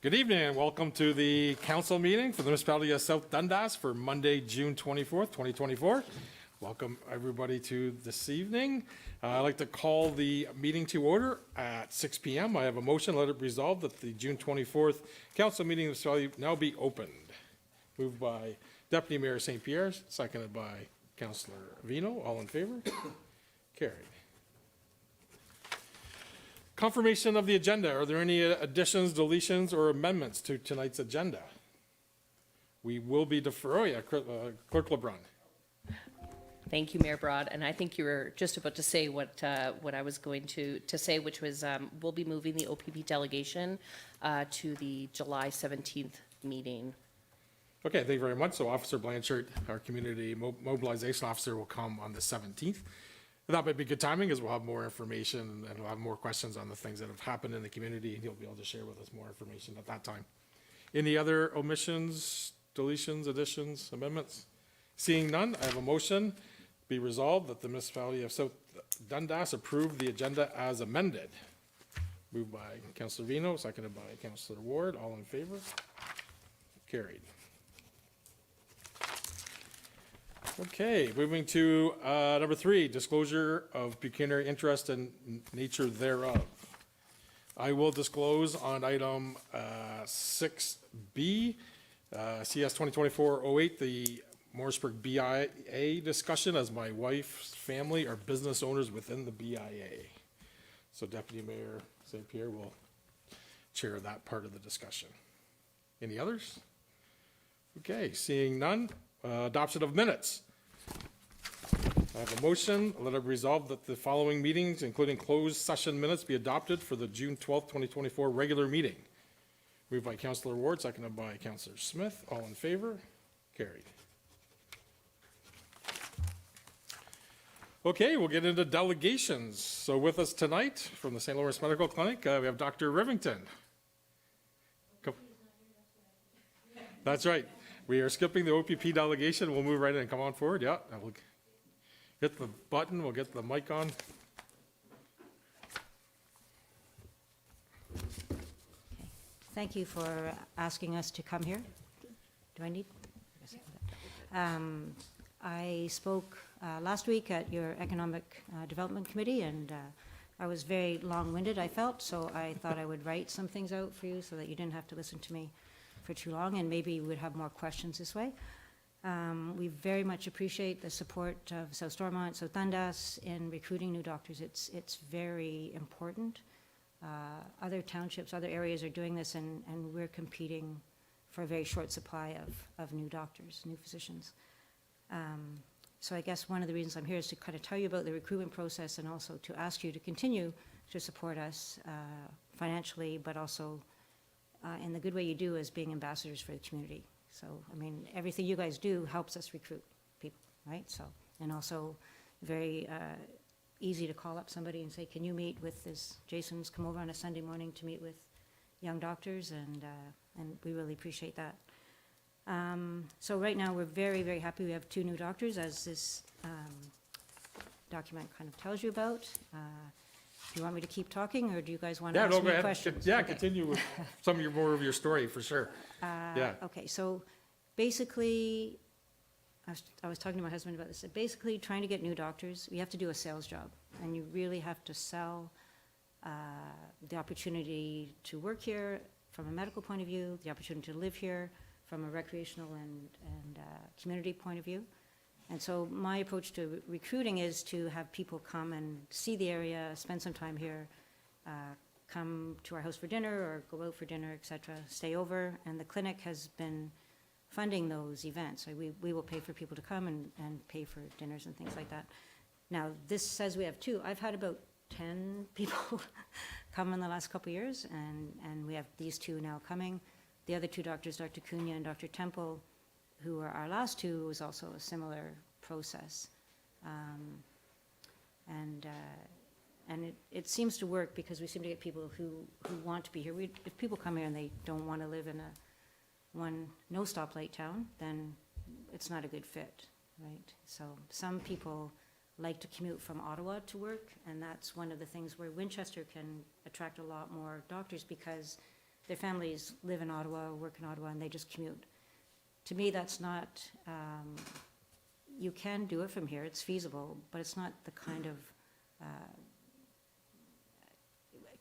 Good evening and welcome to the council meeting for the municipality of South Dundas for Monday, June 24th, 2024. Welcome everybody to this evening. I'd like to call the meeting to order at 6 p.m. I have a motion, let it resolve that the June 24th council meeting of the municipality now be opened. Moved by Deputy Mayor St. Pierre, seconded by Councillor Vino. All in favor? Carried. Confirmation of the agenda. Are there any additions, deletions, or amendments to tonight's agenda? We will be deferring. Clerk LeBrun. Thank you, Mayor Broad. And I think you were just about to say what I was going to say, which was we'll be moving the OPP delegation to the July 17th meeting. Okay, thank you very much. So Officer Blanchard, our community mobilization officer, will come on the 17th. That might be good timing as we'll have more information and we'll have more questions on the things that have happened in the community, and he'll be able to share with us more information at that time. Any other omissions, deletions, additions, amendments? Seeing none, I have a motion. Be resolved that the municipality of South Dundas approve the agenda as amended. Moved by Councillor Vino, seconded by Councillor Ward. All in favor? Carried. Okay, moving to number 3, disclosure of pecuniary interest and nature thereof. I will disclose on item 6B, CS 2024-08, the Morrisburg BIA discussion, as my wife's family are business owners within the BIA. So Deputy Mayor St. Pierre will chair that part of the discussion. Any others? Okay, seeing none, adoption of minutes. I have a motion, let it resolve that the following meetings, including closed session minutes, be adopted for the June 12th, 2024 regular meeting. Moved by Councillor Ward, seconded by Councillor Smith. All in favor? Carried. Okay, we'll get into delegations. So with us tonight from the St. Lawrence Medical Clinic, we have Dr. Rivington. That's right. We are skipping the OPP delegation. We'll move right in and come on forward. Yeah, we'll hit the button. We'll get the mic on. Thank you for asking us to come here. Do I need? I spoke last week at your Economic Development Committee, and I was very long-winded, I felt, so I thought I would write some things out for you so that you didn't have to listen to me for too long, and maybe we would have more questions this way. We very much appreciate the support of South Stormont, South Dundas in recruiting new doctors. It's very important. Other townships, other areas are doing this, and we're competing for a very short supply of new doctors, new physicians. So I guess one of the reasons I'm here is to kind of tell you about the recruitment process and also to ask you to continue to support us financially, but also in the good way you do as being ambassadors for the community. So, I mean, everything you guys do helps us recruit people, right? So, and also very easy to call up somebody and say, can you meet with this, Jason's come over on a Sunday morning to meet with young doctors, and we really appreciate that. So right now we're very, very happy. We have 2 new doctors, as this document kind of tells you about. Do you want me to keep talking, or do you guys want to ask me questions? Yeah, okay. Continue with some of more of your story for sure. Yeah. Okay, so basically, I was talking to my husband about this. Basically, trying to get new doctors, you have to do a sales job, and you really have to sell the opportunity to work here from a medical point of view, the opportunity to live here from a recreational and community point of view. And so my approach to recruiting is to have people come and see the area, spend some time here, come to our house for dinner or go out for dinner, etc., stay over. And the clinic has been funding those events. So we will pay for people to come and pay for dinners and things like that. Now, this says we have 2. I've had about 10 people come in the last couple of years, and we have these 2 now coming. The other 2 doctors, Dr. Cunha and Dr. Temple, who are our last 2, was also a similar process. And it seems to work because we seem to get people who want to be here. If people come here and they don't want to live in a no stoplight town, then it's not a good fit, right? So some people like to commute from Ottawa to work, and that's one of the things where Winchester can attract a lot more doctors, because their families live in Ottawa, work in Ottawa, and they just commute. To me, that's not, you can do it from here, it's feasible, but it's not the kind of,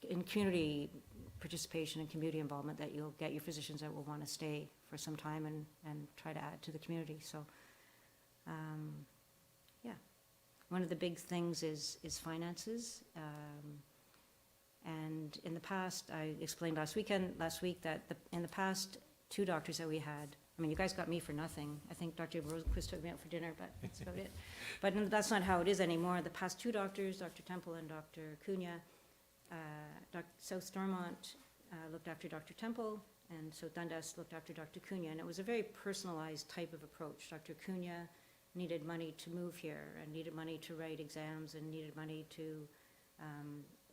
in community participation and community involvement that you'll get your physicians that will want to stay for some time and try to add to the community, so, yeah. One of the big things is finances, and in the past, I explained last week that in the past, 2 doctors that we had, I mean, you guys got me for nothing. I think Dr. Rosenquist took me out for dinner, but that's about it. But that's not how it is anymore. The past 2 doctors, Dr. Temple and Dr. Cunha, South Stormont looked after Dr. Temple, and so Dundas looked after Dr. Cunha, and it was a very personalized type of approach. Dr. Cunha needed money to move here, and needed money to write exams, and needed money to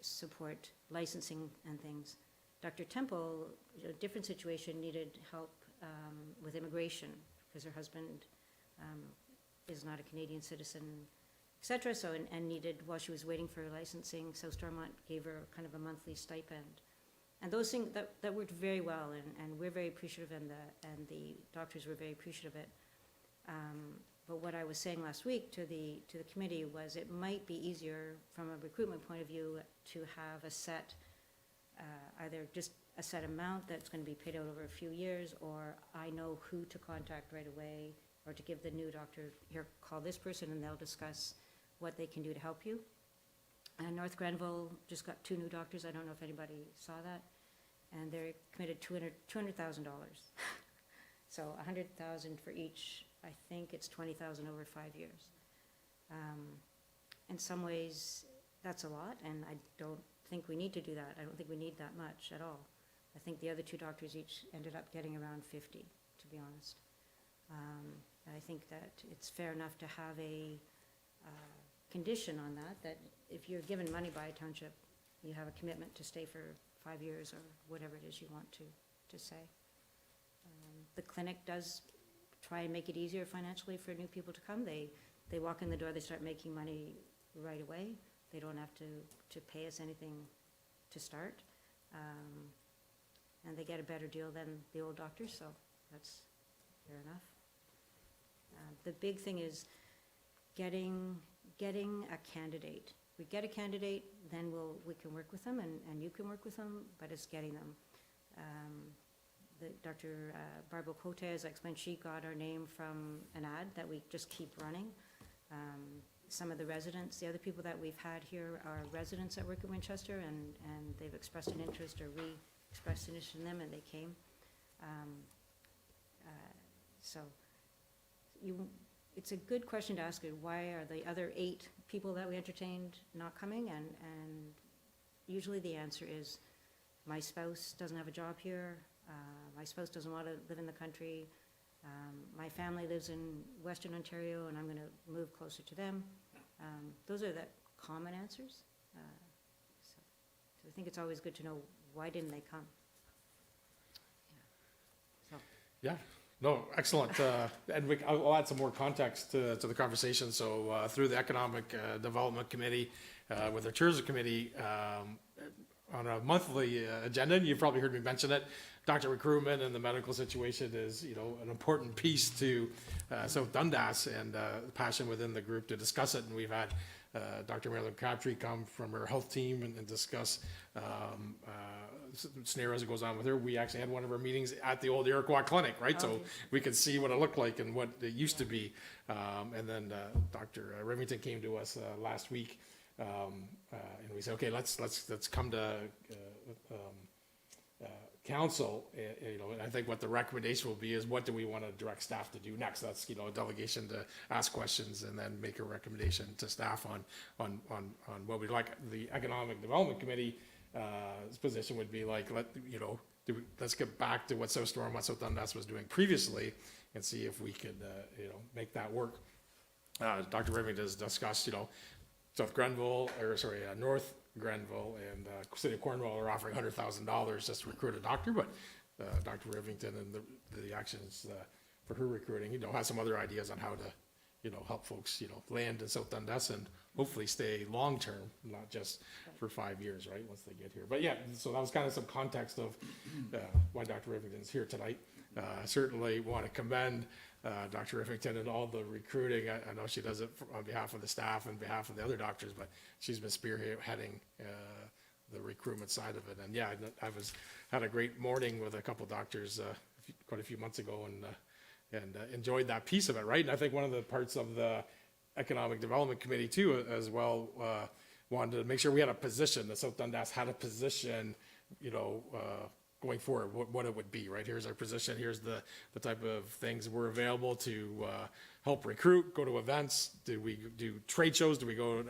support licensing and things. Dr. Temple, a different situation, needed help with immigration, because her husband is not a Canadian citizen, et cetera, so, and needed, while she was waiting for her licensing, South Stormont gave her kind of a monthly stipend. And those things, that worked very well, and we're very appreciative, and the doctors were very appreciative of it. But what I was saying last week to the committee was it might be easier from a recruitment point of view to have a set, either just a set amount that's going to be paid out over a few years, or I know who to contact right away, or to give the new doctor, here, call this person and they'll discuss what they can do to help you. And North Grenville just got 2 new doctors. I don't know if anybody saw that. And they're committed $200,000. So $100,000 for each. I think it's $20,000 over 5 years. In some ways, that's a lot, and I don't think we need to do that. I don't think we need that much at all. I think the other 2 doctors each ended up getting around 50, to be honest. And I think that it's fair enough to have a condition on that if you're given money by a township, you have a commitment to stay for 5 years or whatever it is you want to say. The clinic does try and make it easier financially for new people to come. They walk in the door, they start making money right away. They don't have to pay us anything to start. And they get a better deal than the old doctors, so that's fair enough. The big thing is getting a candidate. We get a candidate, then we can work with them, and you can work with them, but it's getting them. Dr. Barbara Cote, as I explained, she got our name from an ad that we just keep running. Some of the residents, the other people that we've had here are residents that work at Winchester, and they've expressed an interest, or we expressed an interest in them, and they came. So it's a good question to ask, why are the other 8 people that we entertained not coming? And usually the answer is, my spouse doesn't have a job here, my spouse doesn't want to live in the country, my family lives in Western Ontario and I'm going to move closer to them. Those are the common answers. So I think it's always good to know, why didn't they come? So. Yeah, no, excellent. And I'll add some more context to the conversation. So through the Economic Development Committee, with the Tourism Committee, on a monthly agenda, and you've probably heard me mention it, doctor recruitment and the medical situation is, an important piece to South Dundas, and passion within the group to discuss it. And we've had Dr. Marilyn Crabtree come from her health team and discuss scenario as it goes on with her. We actually had one of our meetings at the old Iroquois Clinic, right? So we could see what it looked like and what it used to be. And then Dr. Remington came to us last week, and we said, okay, let's come to council. And I think what the recommendation will be is, what do we want to direct staff to do next? That's a delegation to ask questions and then make a recommendation to staff on what we'd like. The Economic Development Committee position would be like, let's get back to what South Storm, what South Dundas was doing previously, and see if we could make that work. Dr. Remington has discussed North Grenville and City of Cornwall are offering $100,000 just to recruit a doctor, but Dr. Rivington and the actions for her recruiting, has some other ideas on how to help folks, land in South Dundas and hopefully stay long-term, not just for 5 years, right, once they get here. But yeah, so that was kind of some context of why Dr. Rivington's here tonight. Certainly want to commend Dr. Rivington and all the recruiting. I know she does it on behalf of the staff and behalf of the other doctors, but she's been spearheading the recruitment side of it. And yeah, had a great morning with a couple doctors quite a few months ago, and enjoyed that piece of it, right? And I think one of the parts of the Economic Development Committee too, as well, wanted to make sure we had a position, that South Dundas had a position, going forward, what it would be, right? Here's our position, here's the type of things we're available to help recruit, go to events, do we do trade shows, do we go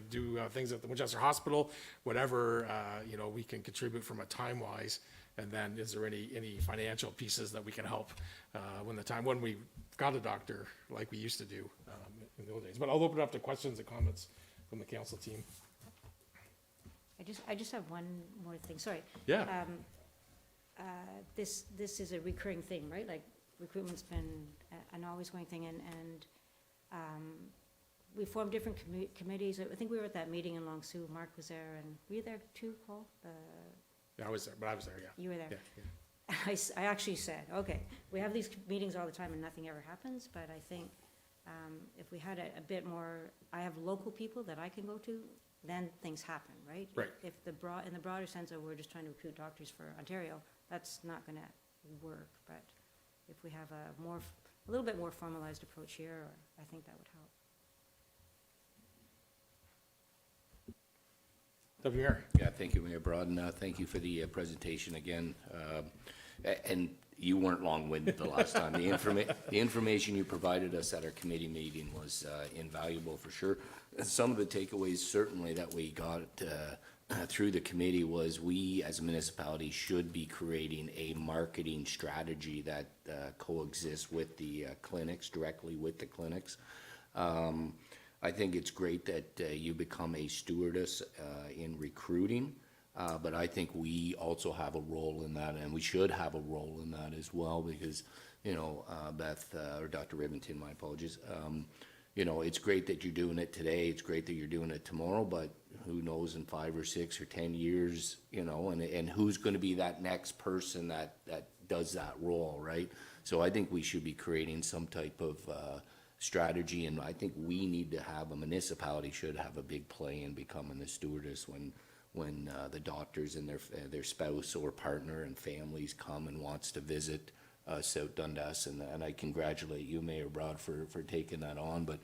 do things at the Winchester Hospital, whatever, we can contribute from a time-wise. And then is there any financial pieces that we can help when we got a doctor like we used to do in the old days. But I'll open it up to questions and comments from the council team. I just have one more thing, sorry. Yeah. This is a recurring thing, right? Like recruitment's been an always going thing, and we formed different committees. I think we were at that meeting in Long Sault. Mark was there, and were you there too, Paul? Yeah, I was there, yeah. You were there. Yeah. I actually said, okay, we have these meetings all the time and nothing ever happens, but I think if we had a bit more, I have local people that I can go to, then things happen, right? Right. If in the broader sense of we're just trying to recruit doctors for Ontario, that's not gonna work, but if we have a little bit more formalized approach here, I think that would help. WR. Yeah, thank you, Mayor Broad, and thank you for the presentation again. And you weren't long-winded the last time. The information you provided us at our committee meeting was invaluable for sure. Some of the takeaways certainly that we got through the committee was we as a municipality should be creating a marketing strategy that coexists with the clinics, directly with the clinics. I think it's great that you become a stewardess in recruiting, but I think we also have a role in that, and we should have a role in that as well, because, Beth, or Dr. Rivington, my apologies, it's great that you're doing it today, it's great that you're doing it tomorrow, but who knows in 5 or 6 or 10 years, and who's gonna be that next person that does that role, right? So I think we should be creating some type of strategy, and I think we need to have, a municipality should have a big play in becoming the stewardess when the doctors and their spouse or partner and families come and wants to visit South Dundas, and I congratulate you, Mayor Broad, for taking that on, but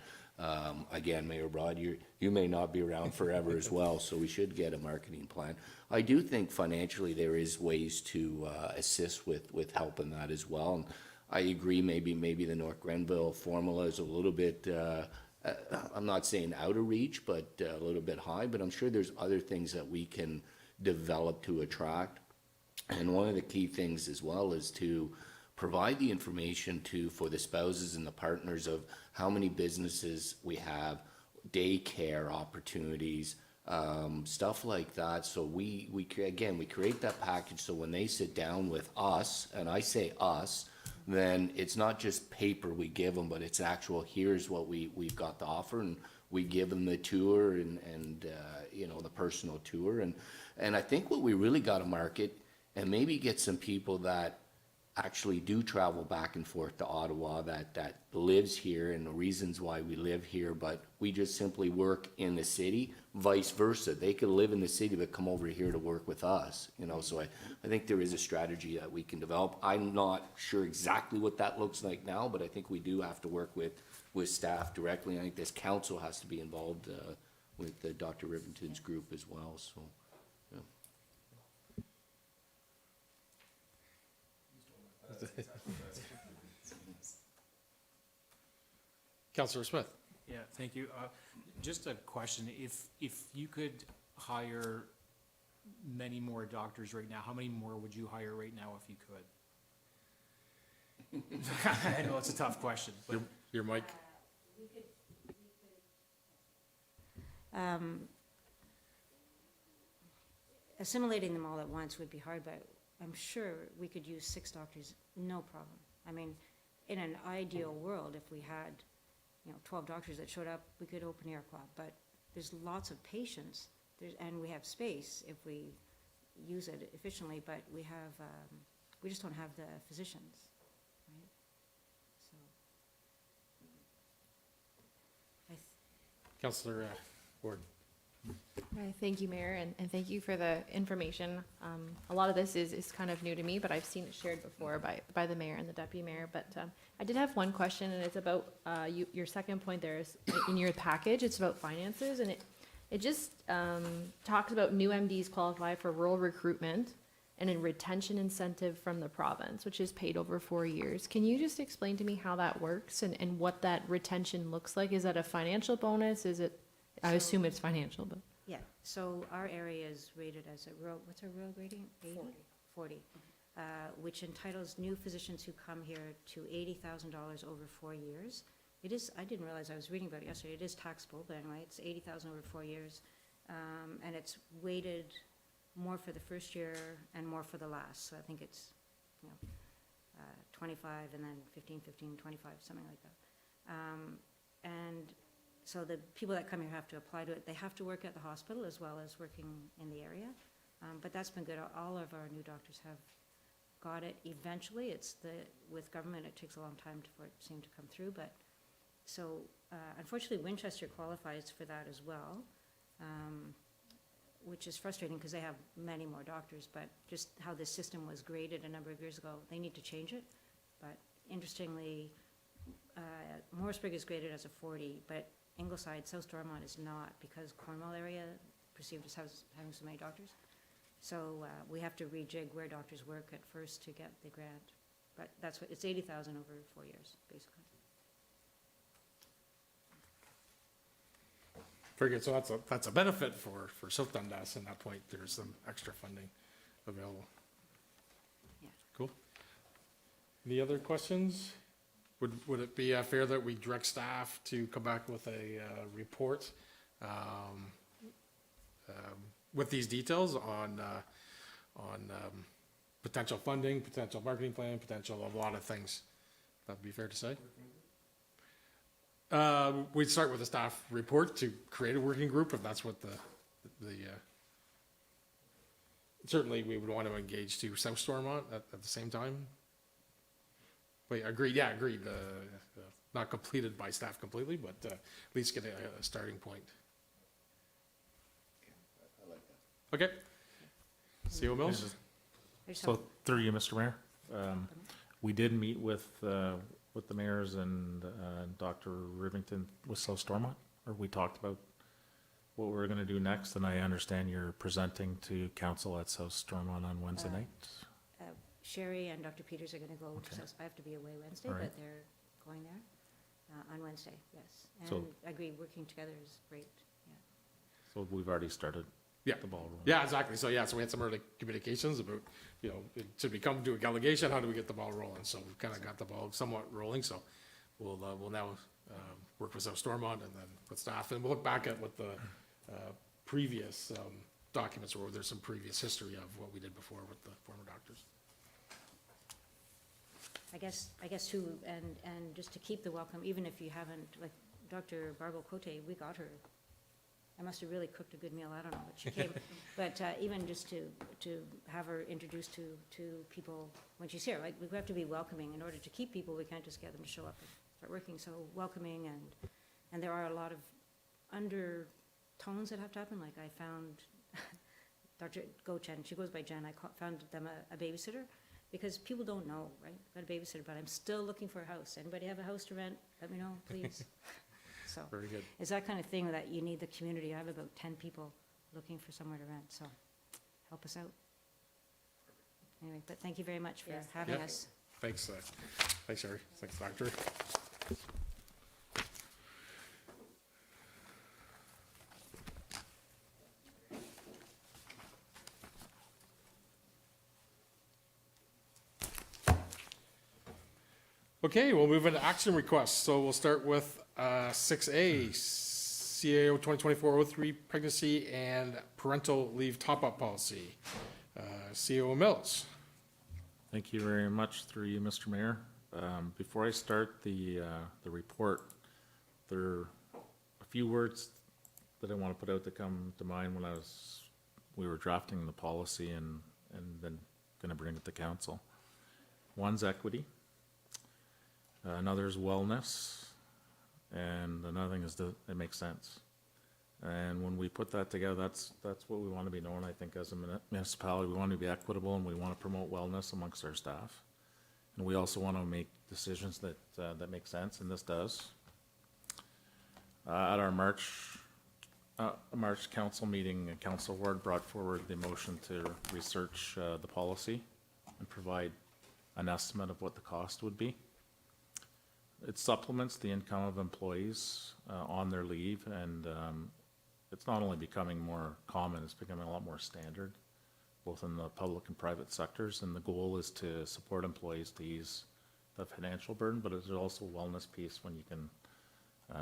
again, Mayor Broad, you may not be around forever as well, so we should get a marketing plan. I do think financially there is ways to assist with helping that as well, and I agree, maybe the North Grenville formula is a little bit, I'm not saying out of reach, but a little bit high, but I'm sure there's other things that we can develop to attract. And one of the key things as well is to provide the information for the spouses and the partners of how many businesses we have, daycare opportunities, stuff like that. So we create that package so when they sit down with us, and I say us, then it's not just paper we give them, but it's actual, here's what we've got to offer, and we give them the tour and the personal tour. And I think what we really got to market, and maybe get some people that actually do travel back and forth to Ottawa, that lives here, and the reasons why we live here, but we just simply work in the city, vice versa. They could live in the city but come over here to work with us, so I think there is a strategy that we can develop. I'm not sure exactly what that looks like now, but I think we do have to work with staff directly. I think this council has to be involved with Dr. Rivington's group as well, so, yeah. Councillor Smith. Yeah, thank you. Just a question, if you could hire many more doctors right now, how many more would you hire right now if you could? I know it's a tough question, but. Your mic. Assimilating them all at once would be hard, but I'm sure we could use 6 doctors, no problem. I mean, in an ideal world, if we had, 12 doctors that showed up, we could open air quad, but there's lots of patients, and we have space if we use it efficiently, but we just don't have the physicians, right? So. Councillor Ward. Hi, thank you, Mayor, and thank you for the information. A lot of this is kind of new to me, but I've seen it shared before by the mayor and the deputy mayor. But I did have one question, and it's about your second point there is in your package. It's about finances, and it just talks about new MDs qualify for rural recruitment and a retention incentive from the province, which is paid over 4 years. Can you just explain to me how that works and what that retention looks like? Is that a financial bonus? Is it? I assume it's financial, but. Yeah, so our area is rated as a rural, what's our rural grading? 80? 40, which entitles new physicians who come here to $80,000 over 4 years. It is, I didn't realize, I was reading about it yesterday, it is taxable, but anyway, it's $80,000 over 4 years. And it's weighted more for the first year and more for the last, so I think it's, 25 and then 15, 15, 25, something like that. And so the people that come here have to apply to it. They have to work at the hospital as well as working in the area. But that's been good. All of our new doctors have got it eventually. With government, it takes a long time for it to seem to come through. But so unfortunately, Winchester qualifies for that as well, which is frustrating because they have many more doctors. But just how this system was graded a number of years ago, they need to change it. But interestingly, Morrisburg is graded as a 40, but Ingleside, South Stormont is not, because Cornwall area perceived as having so many doctors. So we have to rejig where doctors work at first to get the grant. But that's what, it's 80,000 over 4 years, basically. Very good, so that's a benefit for South Dundas, and that point, there's some extra funding available. Yeah. Cool. Any other questions? Would it be fair that we direct staff to come back with a report with these details on potential funding, potential marketing plan, potential of a lot of things? That'd be fair to say? We'd start with a staff report to create a working group, if that's what certainly we would want to engage to South Stormont at the same time. Wait, agreed, yeah, agreed. Not completed by staff completely, but at least get a starting point. I like that. Okay. CO Mills? There's So some, through you, Mr. Mayor, we did meet with the mayors and Dr. Rivington with South Stormont, or we talked about what we're gonna do next, and I understand you're presenting to council at South Stormont on Wednesday night? Sherry and Dr. Peters are gonna go to Okay. South, I have to be away Wednesday, All right. but they're going there on Wednesday, yes. So- And I agree, working together is great, yeah. So we've already started Yeah. the ball rolling. Yeah, exactly. So, yeah, so we had some early communications about, should we come to a delegation? How do we get the ball rolling? So we've kind of got the ball somewhat rolling, so we'll now work with South Stormont and then with staff, and we'll look back at what the previous documents were, there's some previous history of what we did before with the former doctors. I guess too, and just to keep the welcome, even if you haven't, like Dr. Barbara Cote, we got her. I must have really cooked a good meal, I don't know, but she came. But even just to have her introduced to people when she's here, like, we have to be welcoming. In order to keep people, we can't just get them to show up and start working. So welcoming, and there are a lot of undertones that have to happen. Like I found Dr. Gochen, she goes by Jen, found them a babysitter. Because people don't know, right? Got a babysitter, but I'm still looking for a house. Anybody have a house to rent? Let me know, please. So Very good. it's that kind of thing that you need the community. I have about 10 people looking for somewhere to rent, so help us out. Anyway, but thank you very much for Yes. having Yeah. us. Thanks, Sherry. Thanks, Doctor. Okay, we'll move into action requests. So we'll start with 6A, CAO 2024-03 pregnancy and parental leave top-up policy. CAO Mills. Thank you very much, through you, Mr. Mayor. Before I start the report, there are a few words that I want to put out that come to mind when we were drafting the policy and then going to bring it to council. One's equity, another is wellness, and another thing is that it makes sense. And when we put that together, that's what we want to be known, I think, as a municipality. We want to be equitable, and we want to promote wellness amongst our staff. And we also want to make decisions that make sense, and this does. At our March council meeting, Council Ward brought forward the motion to research the policy and provide an estimate of what the cost would be. It supplements the income of employees on their leave, and it's not only becoming more common, it's becoming a lot more standard, both in the public and private sectors. And the goal is to support employees to ease the financial burden, but there's also a wellness piece when you can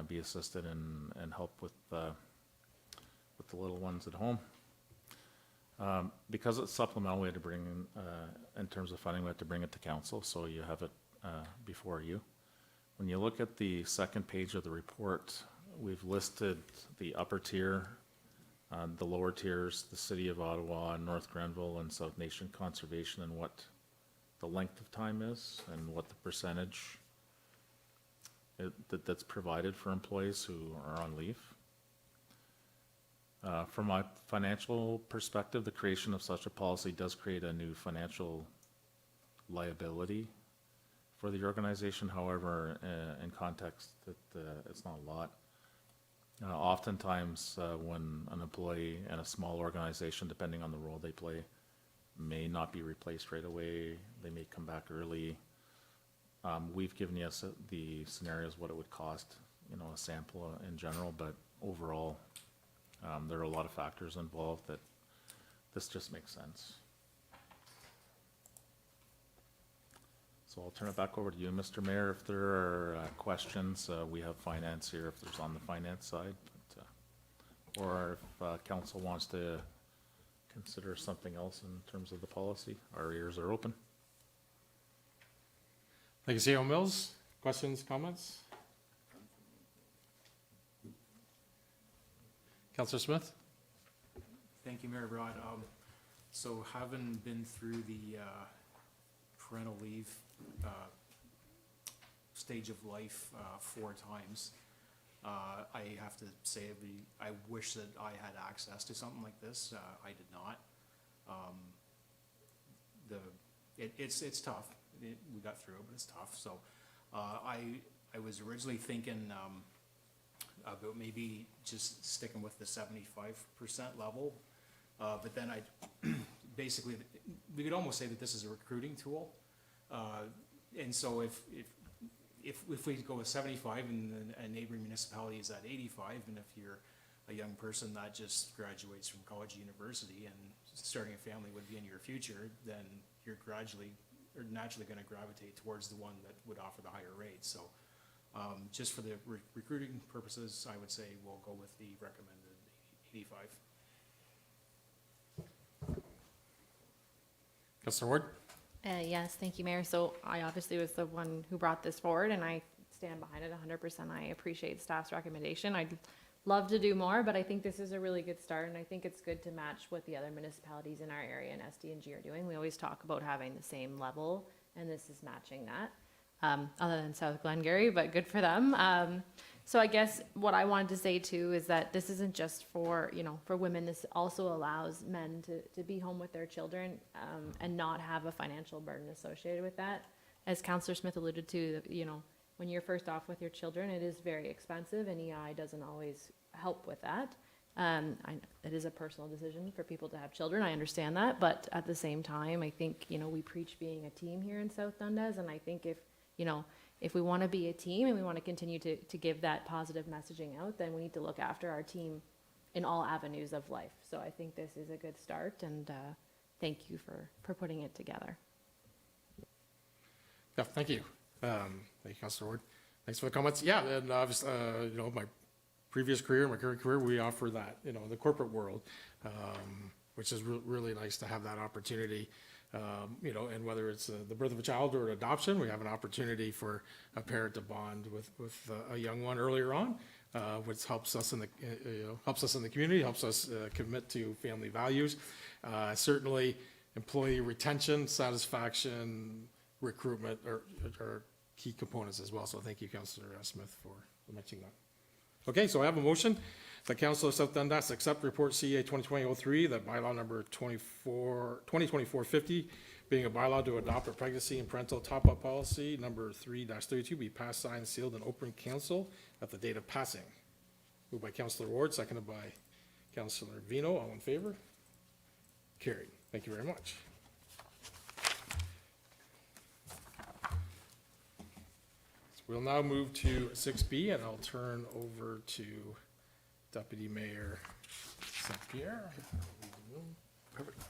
be assisted and help with the little ones at home. Because it's supplemental, we had to bring in terms of funding, we had to bring it to council, so you have it before you. When you look at the second page of the report, we've listed the upper tier, the lower tiers, the City of Ottawa, North Grenville, and South Nation Conservation, and what the length of time is, and what the percentage that's provided for employees who are on leave. From a financial perspective, the creation of such a policy does create a new financial liability for the organization. However, in context, it's not a lot. Oftentimes, when an employee in a small organization, depending on the role they play, may not be replaced right away, they may come back early. We've given you the scenarios, what it would cost, a sample in general, but overall, there are a lot of factors involved that this just makes sense. So I'll turn it back over to you, Mr. Mayor. If there are questions, we have finance here if there's on the finance side. But, or if council wants to consider something else in terms of the policy, our ears are open. Thank you, CEO Mills. Questions, comments? Councillor Smith? Thank you, Mayor Broad. So having been through the parental leave stage of life 4 times, I have to say I wish that I had access to something like this. I did not. It's tough. We got through it, but it's tough. So I was originally thinking about maybe just sticking with the 75% level, but then basically we could almost say that this is a recruiting tool. And so if we go with 75 and a neighboring municipality is at 85, and if you're a young person that just graduates from college, university, and starting a family would be in your future, then you're naturally going to gravitate towards the one that would offer the higher rate. So just for the recruiting purposes, I would say we'll go with the recommended 85. Councillor Ward? Yes, thank you, Mayor. So I obviously was the one who brought this forward, and I stand behind it 100%. I appreciate staff's recommendation. I'd love to do more, but I think this is a really good start, and I think it's good to match what the other municipalities in our area and SD&G are doing. We always talk about having the same level, and this is matching that. Other than South Glengarry, but good for them. So I guess what I wanted to say too is that this isn't just for, for women. This also allows men to be home with their children and not have a financial burden associated with that. As Councillor Smith alluded to, when you're first off with your children, it is very expensive, and EI doesn't always help with that. It is a personal decision for people to have children. I understand that, but at the same time, I think, we preach being a team here in South Dundas, and I think if we want to be a team and we want to continue to give that positive messaging out, then we need to look after our team in all avenues of life. So I think this is a good start, and thank you for putting it together. Yeah, thank you. Thank you, Councillor Ward. Thanks for the comments. Yeah, and obviously, my previous career, my current career, we offer that, in the corporate world, which is really nice to have that opportunity. You know, and whether it's the birth of a child or an adoption, we have an opportunity for a parent to bond with a young one earlier on, which helps us in the, helps us in the community, helps us commit to family values. Certainly, employee retention, satisfaction, recruitment are key components as well. So thank you, Councillor Smith, for mentioning that. Okay, so I have a motion. The Council of South Dundas accept report CA 2020-03, that bylaw number 2024-50, being a bylaw to adopt a pregnancy and parental top-up policy number 3-32, be passed, signed, sealed, and open council at the date of passing. Moved by Councillor Ward, seconded by Councillor Vino. All in favor? Carried. Thank you very much. We'll now move to 6B, and I'll turn over to Deputy Mayor St. Pierre. Perfect.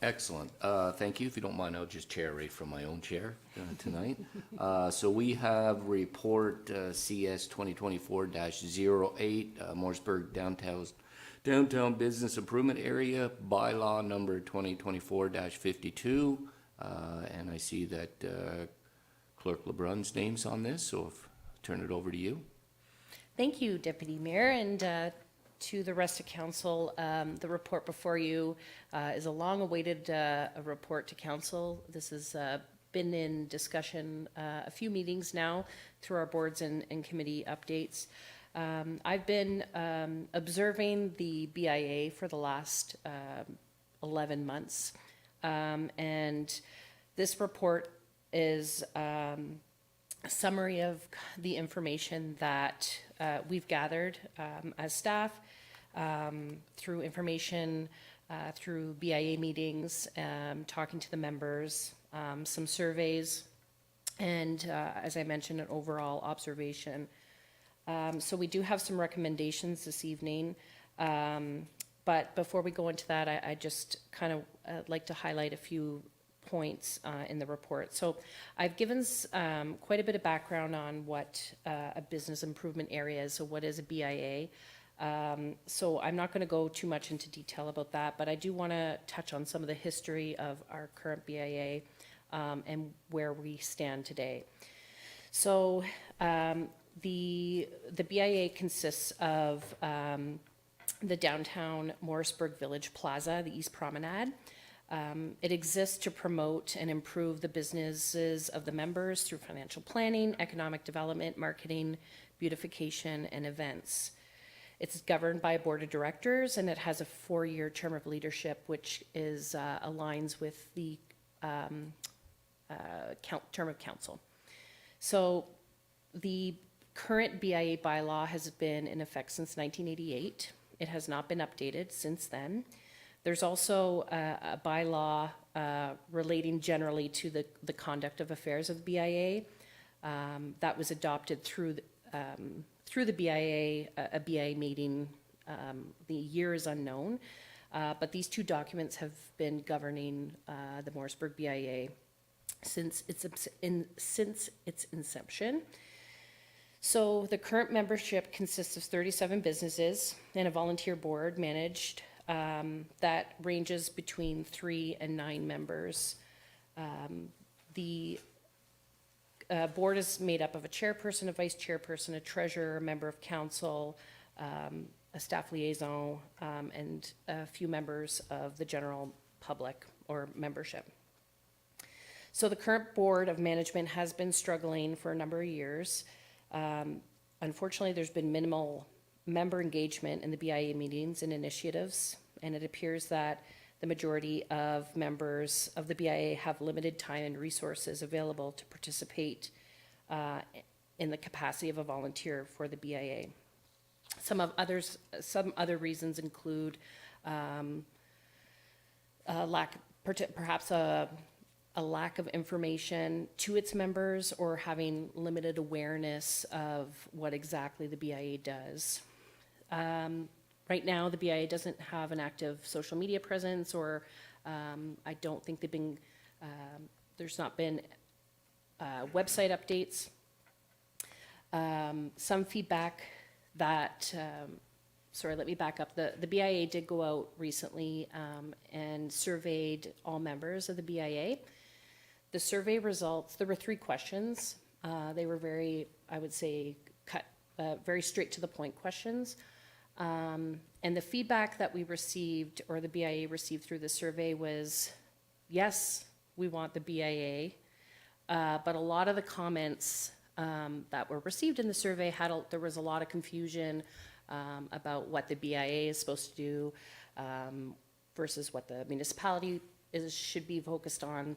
Excellent. Thank you. If you don't mind, I'll just chair right from my own chair tonight. So we have report CS 2024-08, Morrisburg Downtown Business Improvement Area, bylaw number 2024-52. And I see that Clerk LeBrun's name's on this, so I'll turn it over to you. Thank you, Deputy Mayor, and to the rest of council. The report before you is a long-awaited report to council. This has been in discussion a few meetings now through our boards and committee updates. I've been observing the BIA for the last 11 months, and this report is a summary of the information that we've gathered as staff through information, through BIA meetings, talking to the members, some surveys, and as I mentioned, an overall observation. So we do have some recommendations this evening, but before we go into that, I just kind of like to highlight a few points in the report. So I've given quite a bit of background on what a business improvement area is, so what is a BIA. So I'm not going to go too much into detail about that, but I do want to touch on some of the history of our current BIA and where we stand today. So the BIA consists of the downtown Morrisburg Village Plaza, the East Promenade. It exists to promote and improve the businesses of the members through financial planning, economic development, marketing, beautification, and events. It's governed by a board of directors, and it has a 4-year term of leadership, which is aligns with the term of council. So the current BIA bylaw has been in effect since 1988. It has not been updated since then. There's also a bylaw relating generally to the conduct of affairs of the BIA that was adopted through the BIA, a BIA meeting. The year is unknown, but these two documents have been governing the Morrisburg BIA since its inception. So the current membership consists of 37 businesses and a volunteer board managed that ranges between 3 and 9 members. The board is made up of a chairperson, a vice chairperson, a treasurer, a member of council, a staff liaison, and a few members of the general public or membership. So the current board of management has been struggling for a number of years. Unfortunately, there's been minimal member engagement in the BIA meetings and initiatives, and it appears that the majority of members of the BIA have limited time and resources available to participate in the capacity of a volunteer for the BIA. Some other reasons include perhaps a lack of information to its members, or having limited awareness of what exactly the BIA does. Right now, the BIA doesn't have an active social media presence, or I don't think there's not been website updates Some feedback that, sorry, let me back up. The BIA did go out recently and surveyed all members of the BIA. The survey results, there were 3 questions. They were very, I would say, very straight to the point questions. And the feedback that we received, or the BIA received through the survey was, yes, we want the BIA. But a lot of the comments that were received in the survey there was a lot of confusion about what the BIA is supposed to do versus what the municipality should be focused on.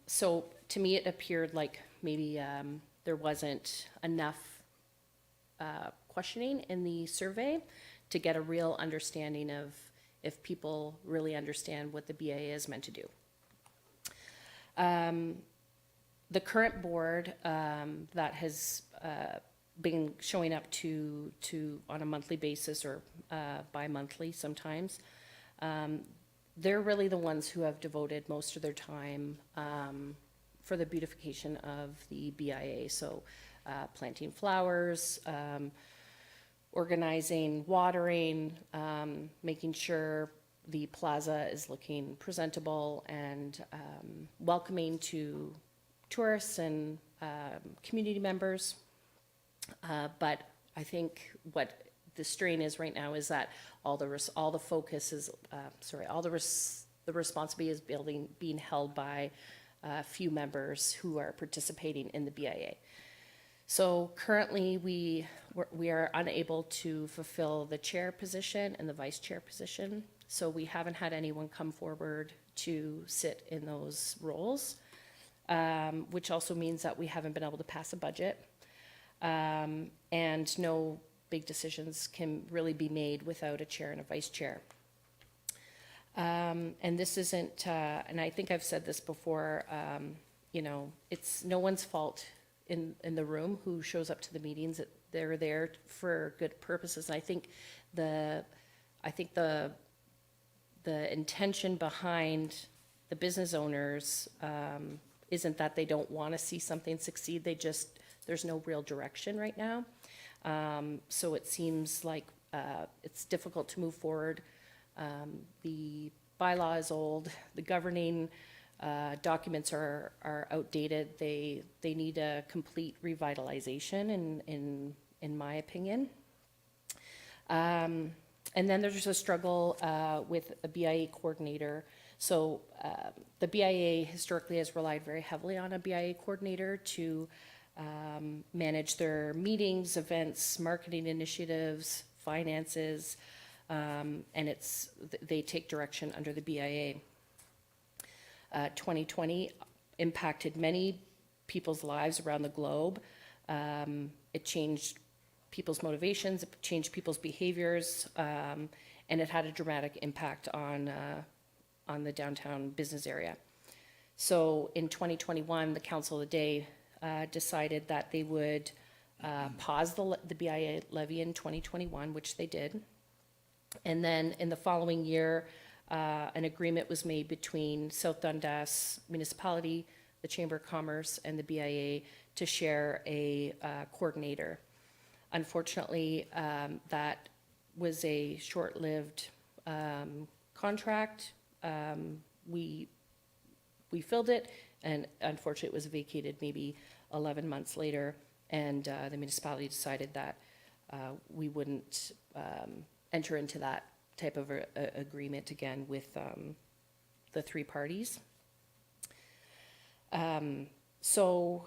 So to me, it appeared like maybe there wasn't enough questioning in the survey to get a real understanding of if people really understand what the BIA is meant to do. The current board that has been showing up to on a monthly basis or bi-monthly sometimes, they're really the ones who have devoted most of their time for the beautification of the BIA. So planting flowers, organizing, watering, making sure the plaza is looking presentable and welcoming to tourists and community members. But I think what the strain is right now is that all the focus is, the responsibility is being held by a few members who are participating in the BIA. So currently we are unable to fulfill the chair position and the vice chair position. So we haven't had anyone come forward to sit in those roles, which also means that we haven't been able to pass a budget. And no big decisions can really be made without a chair and a vice chair. And this isn't, and I think I've said this before, it's no one's fault in the room who shows up to the meetings. They're there for good purposes. And I think the intention behind the business owners isn't that they don't want to see something succeed. There's no real direction right now. So it seems like it's difficult to move forward. The bylaw is old. The governing documents are outdated. They need a complete revitalization, in my opinion. And then there's a struggle with a BIA coordinator. So the BIA historically has relied very heavily on a BIA coordinator to manage their meetings, events, marketing initiatives, finances, and they take direction under the BIA. 2020 impacted many people's lives around the globe. It changed people's motivations, it changed people's behaviors, and it had a dramatic impact on the downtown business area. So in 2021, the Council of the Day decided that they would pause the BIA levy in 2021, which they did. And then in the following year, an agreement was made between South Dundas Municipality, the Chamber of Commerce, and the BIA to share a coordinator. Unfortunately, that was a short-lived contract. We filled it, and unfortunately it was vacated maybe 11 months later, and the municipality decided that we wouldn't enter into that type of agreement again with the 3 parties. So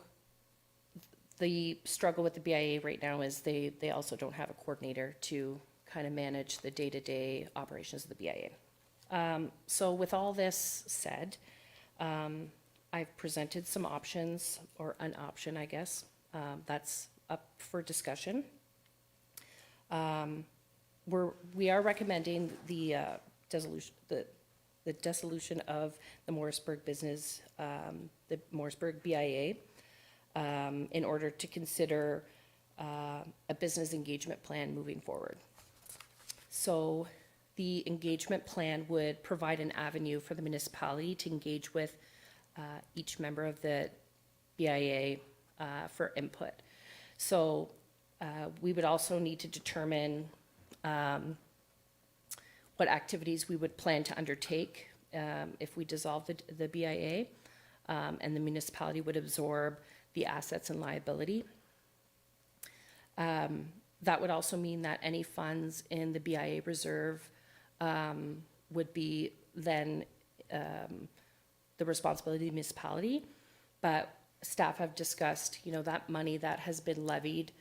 the struggle with the BIA right now is they also don't have a coordinator to kind of manage the day-to-day operations of the BIA. So with all this said, I've presented some options, or an option, I guess, that's up for discussion. We are recommending the dissolution of the Morrisburg business, the Morrisburg BIA, in order to consider a business engagement plan moving forward. So the engagement plan would provide an avenue for the municipality to engage with each member of the BIA for input. So we would also need to determine what activities we would plan to undertake if we dissolve the BIA, and the municipality would absorb the assets and liability. That would also mean that any funds in the BIA reserve would be then the responsibility of the municipality. But staff have discussed, that money that has been levied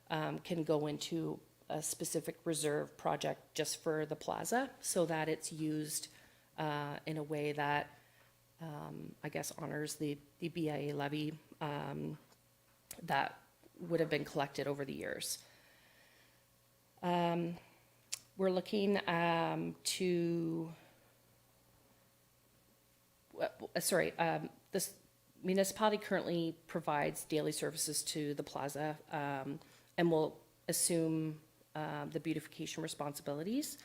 can go into a specific reserve project just for the plaza, so that it's used in a way that, I guess, honors the BIA levy that would have been collected over the years. We're looking this municipality currently provides daily services to the plaza, and will assume the beautification responsibilities.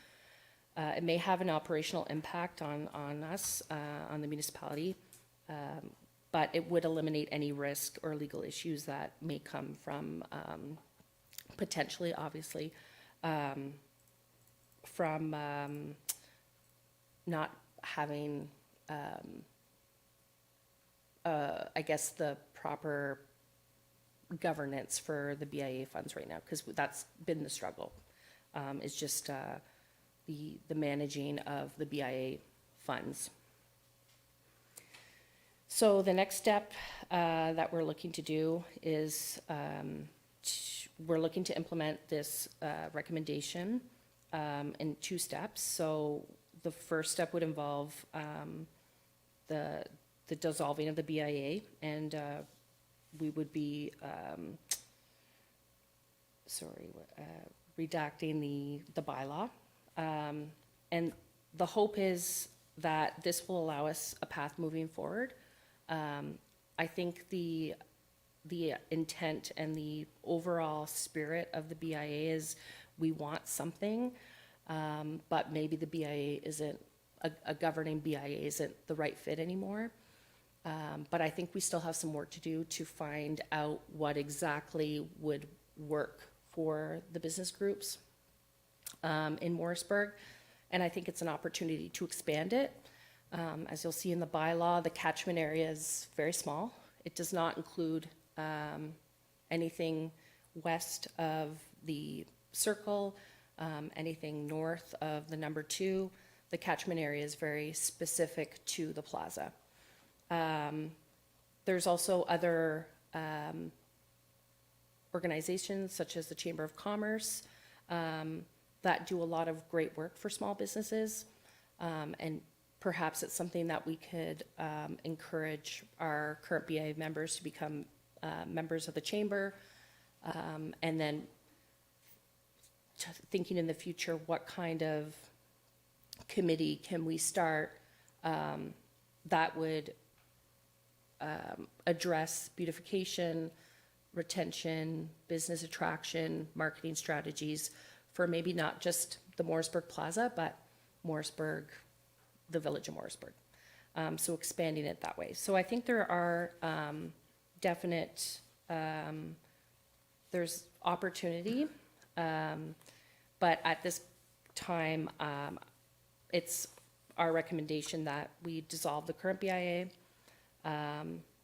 It may have an operational impact on us, on the municipality, but it would eliminate any risk or legal issues that may come from, potentially, obviously, from not having, I guess, the proper governance for the BIA funds right now, because that's been the struggle. It's just the managing of the BIA funds. So the next step that we're looking to do is we're looking to implement this recommendation in 2 steps. So the first step would involve the dissolving of the BIA, and we would be redacting the bylaw. And the hope is that this will allow us a path moving forward. I think the intent and the overall spirit of the BIA is we want something, but maybe the BIA isn't, a governing BIA isn't the right fit anymore. But I think we still have some work to do to find out what exactly would work for the business groups in Morrisburg. And I think it's an opportunity to expand it. As you'll see in the bylaw, the catchment area is very small. It does not include anything west of the circle, anything north of the number 2. The catchment area is very specific to the plaza. There's also other organizations, such as the Chamber of Commerce, that do a lot of great work for small businesses. And perhaps it's something that we could encourage our current BIA members to become members of the Chamber. And then thinking in the future, what kind of committee can we start that would address beautification, retention, business attraction, marketing strategies for maybe not just the Morrisburg Plaza, but Morrisburg, the village of Morrisburg. So expanding it that way. So I think there are definite, there's opportunity, but at this time, it's our recommendation that we dissolve the current BIA.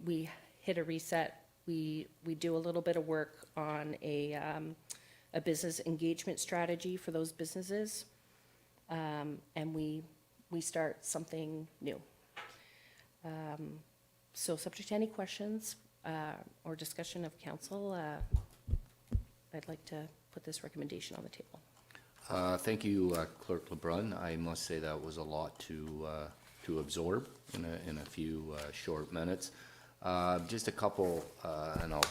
We hit a reset. We do a little bit of work on a business engagement strategy for those businesses, and we start something new. So subject to any questions or discussion of council, I'd like to put this recommendation on the table. Thank you, Clerk LeBrun. I must say that was a lot to absorb in a few short minutes. Just a couple, and I'll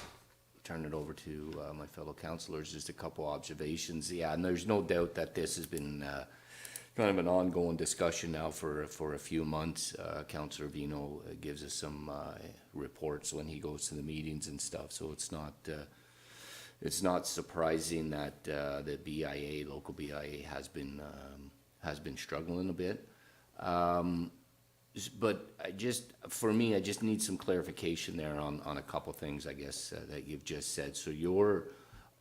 turn it over to my fellow councillors, just a couple observations. Yeah, and there's no doubt that this has been kind of an ongoing discussion now for a few months. Councillor Vino gives us some reports when he goes to the meetings and stuff, so it's not surprising that the local BIA has been struggling a bit. But for me, I just need some clarification there on a couple things, I guess, that you've just said. So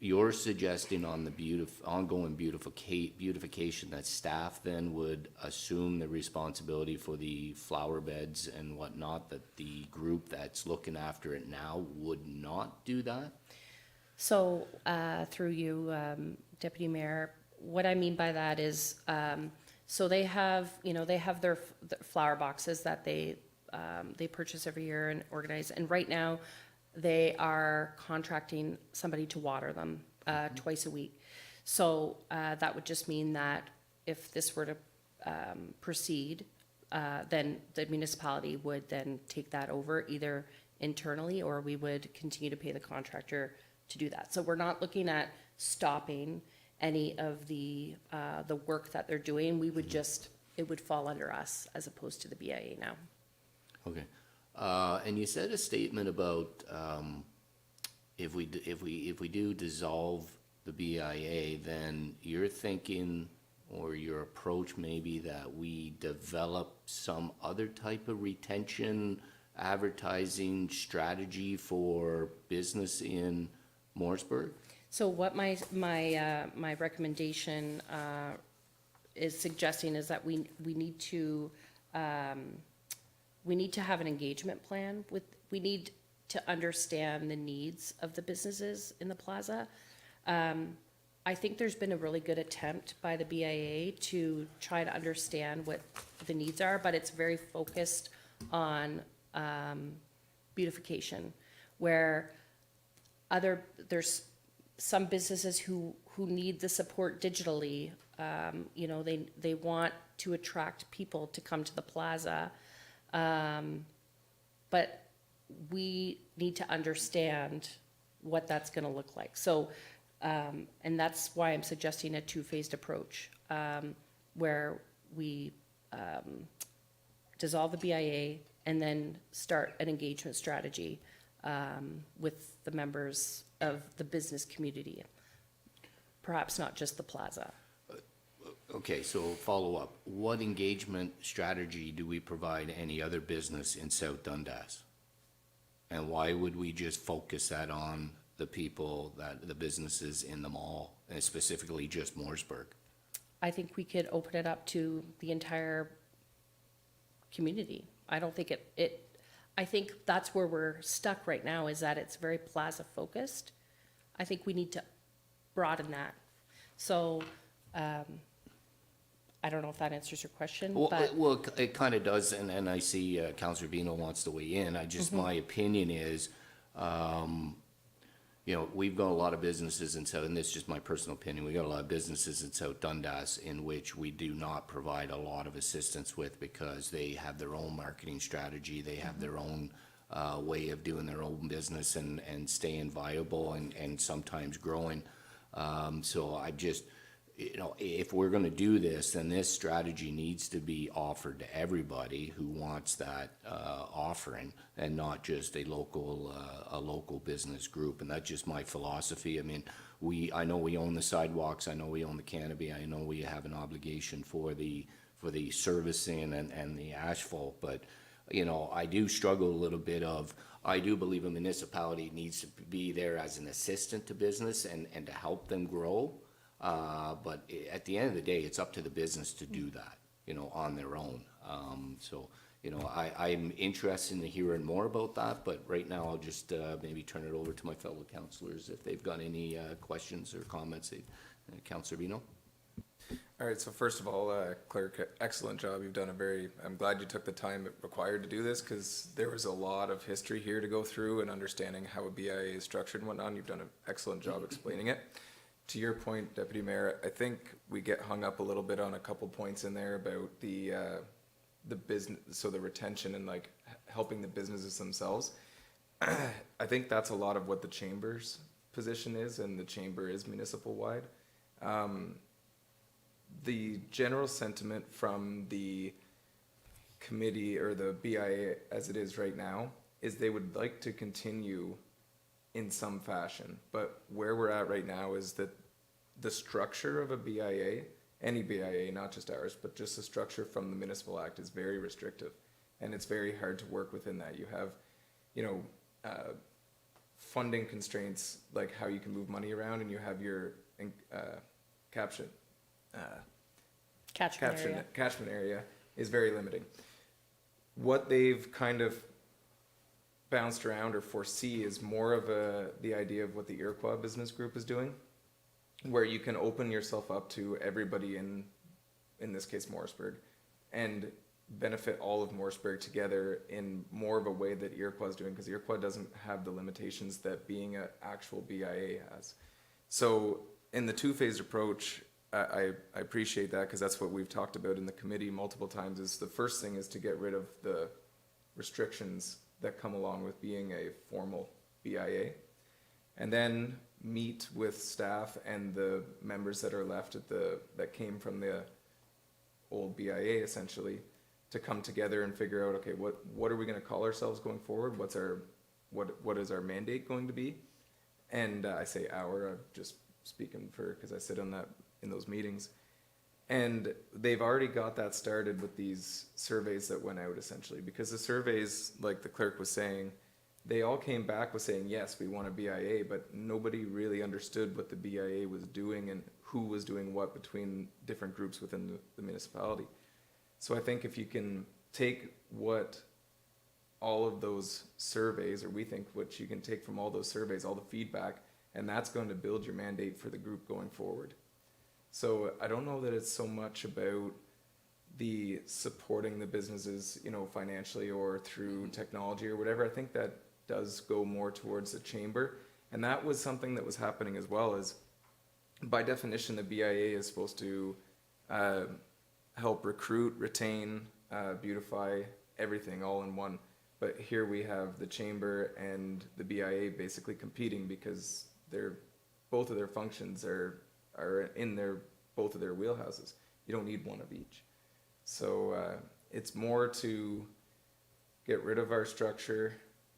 you're suggesting on the ongoing beautification that staff then would assume the responsibility for the flower beds and whatnot, that the group that's looking after it now would not do that? So, through you, Deputy Mayor, what I mean by that is, so they have, they have their flower boxes that they purchase every year and organize. And right now, they are contracting somebody to water them twice a week. So that would just mean that if this were to proceed, then the municipality would then take that over either internally, or we would continue to pay the contractor to do that. So we're not looking at stopping any of the work that they're doing. We would just, it would fall under us as opposed to the BIA now. Okay. And you said a statement about if we do dissolve the BIA, then you're thinking, or your approach may be that we develop some other type of retention advertising strategy for business in Morrisburg? So what my recommendation is suggesting is that we need to have an engagement plan we need to understand the needs of the businesses in the plaza. I think there's been a really good attempt by the BIA to try to understand what the needs are, but it's very focused on beautification, where there's some businesses who need the support digitally. They want to attract people to come to the plaza, but we need to understand what that's going to look like. So, and that's why I'm suggesting a two-phased approach, where we dissolve the BIA and then start an engagement strategy with the members of the business community, perhaps not just the plaza. Okay, so follow up. What engagement strategy do we provide any other business in South Dundas? And why would we just focus that on the businesses in the mall, and specifically just Morrisburg? I think we could open it up to the entire community. I don't think I think that's where we're stuck right now, is that it's very plaza focused. I think we need to broaden that. So, I don't know if that answers your question, but. Well, it kind of does, and I see Councillor Vino wants to weigh in. My opinion is, we've got a lot of businesses in South, and this is just my personal opinion, we got a lot of businesses in South Dundas in which we do not provide a lot of assistance with, because they have their own marketing strategy, they have their own way of doing their own business and staying viable and sometimes growing. So I just, if we're gonna do this, then this strategy needs to be offered to everybody who wants that offering, and not just a local business group. And that's just my philosophy. I mean, I know we own the sidewalks, I know we own the canopy, I know we have an obligation for the servicing and the asphalt, but I do struggle a little bit I do believe a municipality needs to be there as an assistant to business and to help them grow. But at the end of the day, it's up to the business to do that, on their own. I'm interested in hearing more about that, but right now I'll just maybe turn it over to my fellow councillors if they've got any questions or comments. Councillor Vino? All right, so first of all, Clerk, excellent job. You've done I'm glad you took the time required to do this, because there was a lot of history here to go through and understanding how a BIA is structured and whatnot. You've done an excellent job explaining it. To your point, Deputy Mayor, I think we get hung up a little bit on a couple points in there about the business, so the retention and helping the businesses themselves. I think that's a lot of what the chamber's position is, and the chamber is municipal wide. The general sentiment from the committee, or the BIA as it is right now, is they would like to continue in some fashion, but where we're at right now is that the structure of a BIA, any BIA, not just ours, but just the structure from the Municipal Act, is very restrictive. and it's very hard to work within that. You have, you know, funding constraints, like how you can move money around, and you have your catchment area is very limiting. What they've kind of bounced around or foresee is more of the idea of what the Iroquois business group is doing, where you can open yourself up to everybody in this case Morrisburg, and benefit all of Morrisburg together in more of a way that Iroquois is doing, because Iroquois doesn't have the limitations that being an actual BIA has. So in the two-phased approach, I appreciate that, because that's what we've talked about in the committee multiple times. Is the first thing is to get rid of the restrictions that come along with being a formal BIA, and then meet with staff and the members that are left that came from the old BIA, essentially, to come together and figure out, okay, what are we going to call ourselves going forward? What is our mandate going to be? And I say our, I'm just speaking for, because I sit on that in those meetings. And they've already got that started with these surveys that went out, essentially, because the surveys, like the clerk was saying, they all came back with saying, yes, we want a BIA, but nobody really understood what the BIA was doing and who was doing what between different groups within the municipality. So I think if you can take what all of those surveys, or we think what you can take from all those surveys, all the feedback, and that's going to build your mandate for the group going forward. So I don't know that it's so much about the supporting the businesses, you know, financially or through technology or whatever. I think that does go more towards the chamber. And that was something that was happening as well, is by definition, the BIA is supposed to help recruit, retain, beautify, everything all in one. But here we have the chamber and the BIA basically competing, because both of their functions are in both of their wheelhouses. You don't need one of each. So it's more to get rid of our structure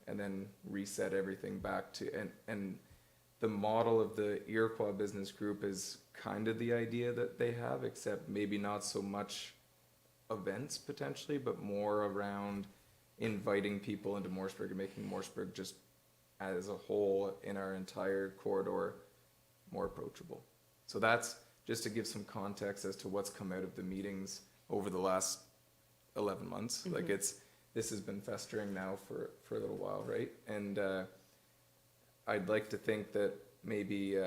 and then reset everything back to, and the model of the Iroquois business group is kind of the idea that they have, except maybe not so much events potentially, but more around inviting people into Morrisburg and making Morrisburg just as a whole in our entire corridor more approachable. So that's just to give some context as to what's come out of the meetings over the last 11 months. Mm-hmm. Like this has been festering now for a little while, right? And I'd like to think that maybe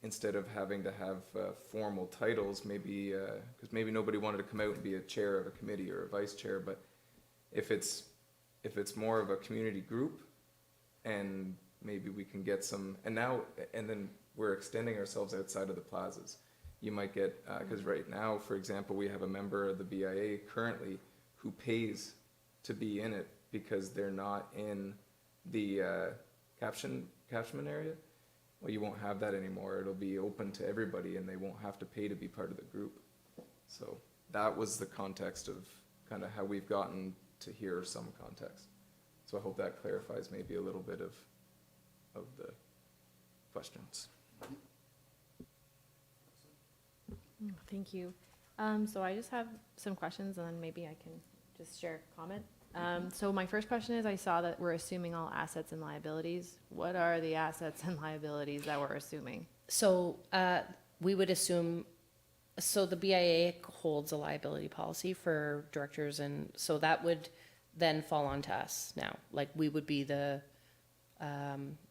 instead of having to have formal titles, maybe because maybe nobody wanted to come out and be a chair of a committee or a vice chair, but if it's more of a community group, and maybe we can get some, and then we're extending ourselves outside of the plazas. You might get, because right now, for example, we have a member of the BIA currently who pays to be in it because they're not in the catchment area. Well, you won't have that anymore. It'll be open to everybody, and they won't have to pay to be part of the group. So that was the context of kind of how we've gotten to hear some context. So I hope that clarifies maybe a little bit of the questions. Thank you. So I just have some questions, and then maybe I can just share a comment. So my first question is, I saw that we're assuming all assets and liabilities. What are the assets and liabilities that we're assuming? So we would assume, so the BIA holds a liability policy for directors, and so that would then fall onto us now. Like we would be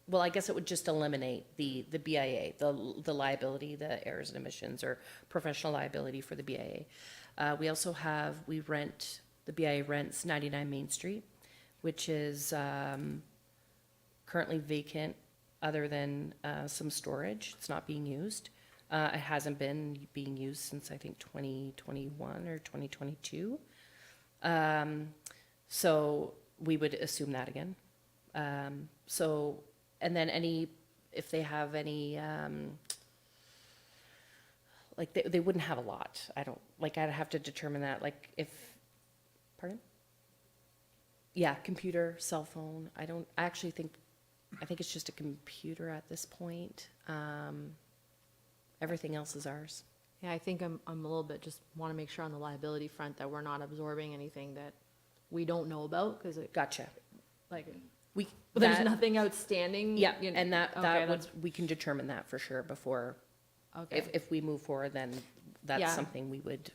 well, I guess it would just eliminate the BIA, the liability, the errors and omissions or professional liability for the BIA. We also have, the BIA rents 99 Main Street, which is currently vacant other than some storage. It's not being used. It hasn't been being used since I think 2021 or 2022. So we would assume that again. And then if they have any, like they wouldn't have a lot. I'd have to determine that, like pardon? Yeah, computer, cell phone. I think it's just a computer at this point. Everything else is ours. Yeah, I think I'm a little bit, just want to make sure on the liability front that we're not absorbing anything that we don't know about, because it, Gotcha. like, We, there's that- nothing outstanding. Yeah, you know- and that okay, would, that's- we can determine that for sure before, Okay. if we move forward, then that's Yeah. something we would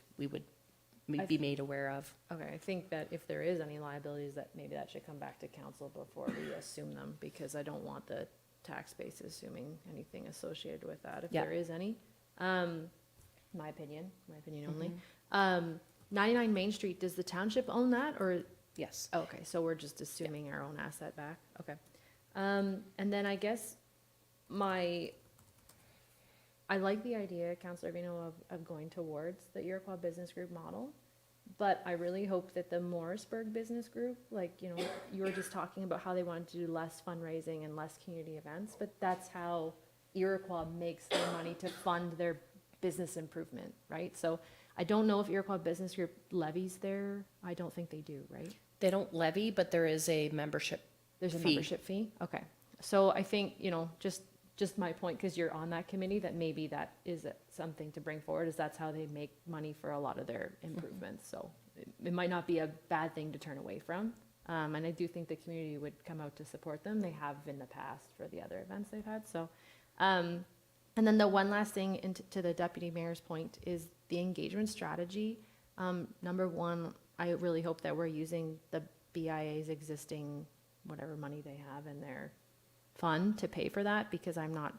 I- be made aware of. Okay, I think that if there is any liabilities, that maybe that should come back to council before we assume them, because I don't want the tax base assuming anything associated with that, if Yeah. there is any. My opinion only. Mm-hmm. 99 Main Street, does the township own that, or, Yes. okay, so we're just assuming our own asset back, okay. And then I guess I like the idea, Councilor Vino, of going towards the Iroquois Business Group model. But I really hope that the Morrisburg Business Group, like, you know, you were just talking about how they wanted to do less fundraising and less community events, but that's how Iroquois makes their money to fund their business improvement, right? So I don't know if Iroquois Business Group levies there. I don't think they do, right? They don't levy, but there is a membership There's a fee. membership fee? Okay. So I think, you know, just my point, because you're on that committee, that maybe that is something to bring forward, is that's how they make money for a lot of their improvements. So it might not be a bad thing to turn away from. And I do think the community would come out to support them. They have in the past for the other events they've had, so. And then the one last thing to the deputy mayor's point is the engagement strategy. Number one, I really hope that we're using the BIA's existing, whatever money they have in their fund to pay for that, because I'm not,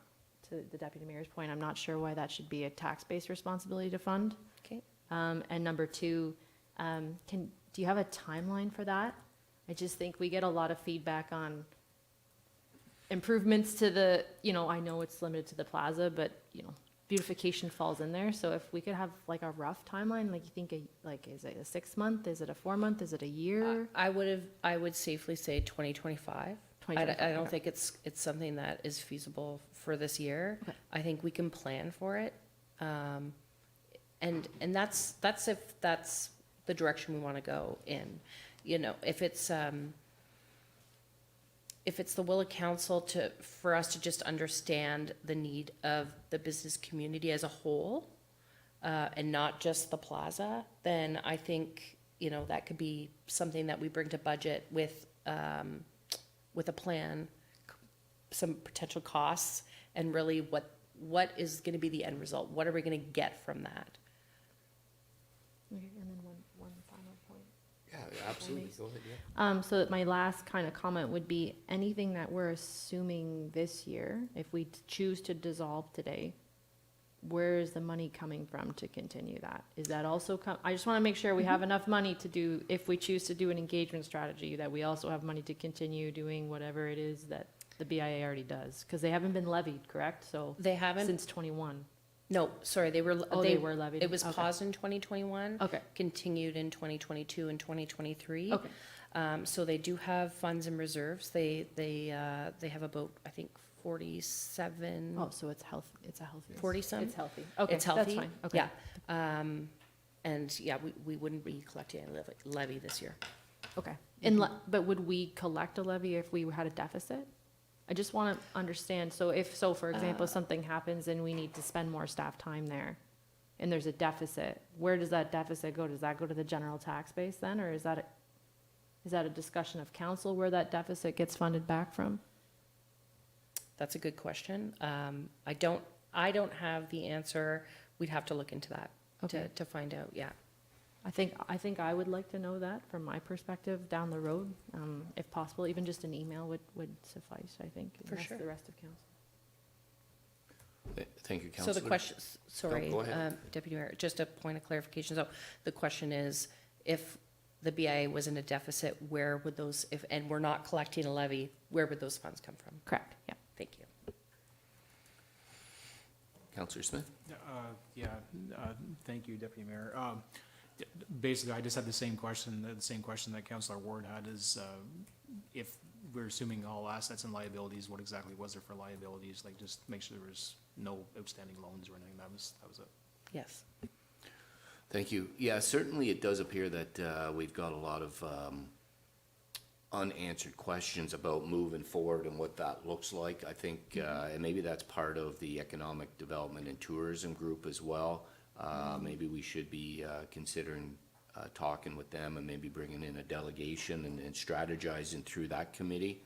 to the deputy mayor's point, I'm not sure why that should be a tax-based responsibility to fund. Okay. And number two, do you have a timeline for that? I just think we get a lot of feedback on improvements to the, you know, I know it's limited to the plaza, but, you know, beautification falls in there. So if we could have like a rough timeline, like you think, is it a 6 month? Is it a 4 month? Is it a year? I would safely say 2025. I 2025, don't okay. think it's something that is feasible for this year. Okay. I think we can plan for it. And that's if that's the direction we want to go in. You know, if it's the will of council for us to just understand the need of the business community as a whole, and not just the plaza, then I think, you know, that could be something that we bring to budget with a plan, some potential costs, and really what is gonna be the end result? What are we gonna get from that? Okay, and then one final point. Yeah, absolutely. Go ahead, yeah. So that my last kind of comment would be, anything that we're assuming this year, if we choose to dissolve today, where is the money coming from to continue that? Is that also I just want to make sure we have enough money to do, if we choose to do an engagement strategy, that we also have money to continue doing whatever it is that the BIA already does, because they haven't been levied, correct? So They haven't, since 21. no, sorry, they were. They were levied. It was Okay. paused in 2021. Okay. Continued in 2022 and 2023. Okay. So they do have funds and reserves. They have about, I think, 47. Oh, so it's health. It's a healthy. 40-some? It's healthy. Okay, It's healthy. that's fine. Okay. Yeah. And yeah, we wouldn't be collecting a levy this year. Okay. But would we collect a levy if we had a deficit? I just want to understand, so for example, something happens and we need to spend more staff time there, and there's a deficit, where does that deficit go? Does that go to the general tax base then, or is that a discussion of council where that deficit gets funded back from? That's a good question. I don't have the answer. We'd have to look into that Okay. to find out, yeah. I think I would like to know that from my perspective down the road, if possible, even just an email would suffice, I think. For and that's sure. the rest of council. Thank you, So Councillor. the question, sorry, go ahead. Deputy Mayor, just a point of clarification. So the question is, if the BIA was in a deficit, where would those, and we're not collecting a levy, where would those funds come from? Correct, yeah. Thank you. Councillor Smith? Thank you, Deputy Mayor. Basically, I just had the same question that Councillor Ward had, is if we're assuming all assets and liabilities, what exactly was there for liabilities? Like, just make sure there was no outstanding loans or anything. That was it. Yes. Thank you. Yeah, certainly it does appear that we've got a lot of unanswered questions about moving forward and what that looks like. I think, and maybe that's part of the Economic Development and Tourism Group as well. Maybe we should be considering talking with them and maybe bringing in a delegation and strategizing through that committee.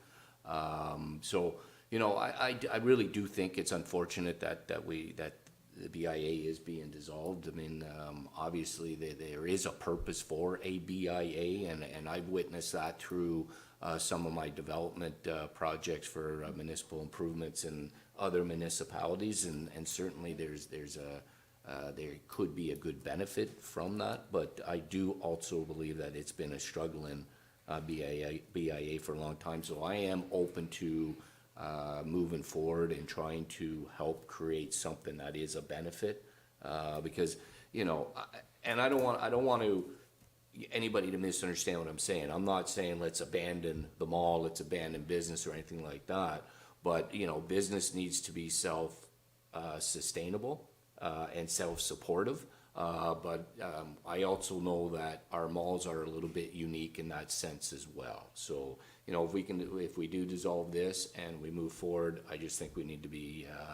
So, you know, I really do think it's unfortunate that the BIA is being dissolved. I mean, obviously, there is a purpose for a BIA, and I've witnessed that through some of my development projects for municipal improvements in other municipalities, and certainly there could be a good benefit from that, but I do also believe that it's been a struggling BIA for a long time, so I am open to moving forward and trying to help create something that is a benefit, because, you know, and I don't want anybody to misunderstand what I'm saying. I'm not saying let's abandon the mall, let's abandon business or anything like that, but, you know, business needs to be sustainable and self-supportive. But I also know that our malls are a little bit unique in that sense as well. So, you know, if we do dissolve this and we move forward, I just think we need to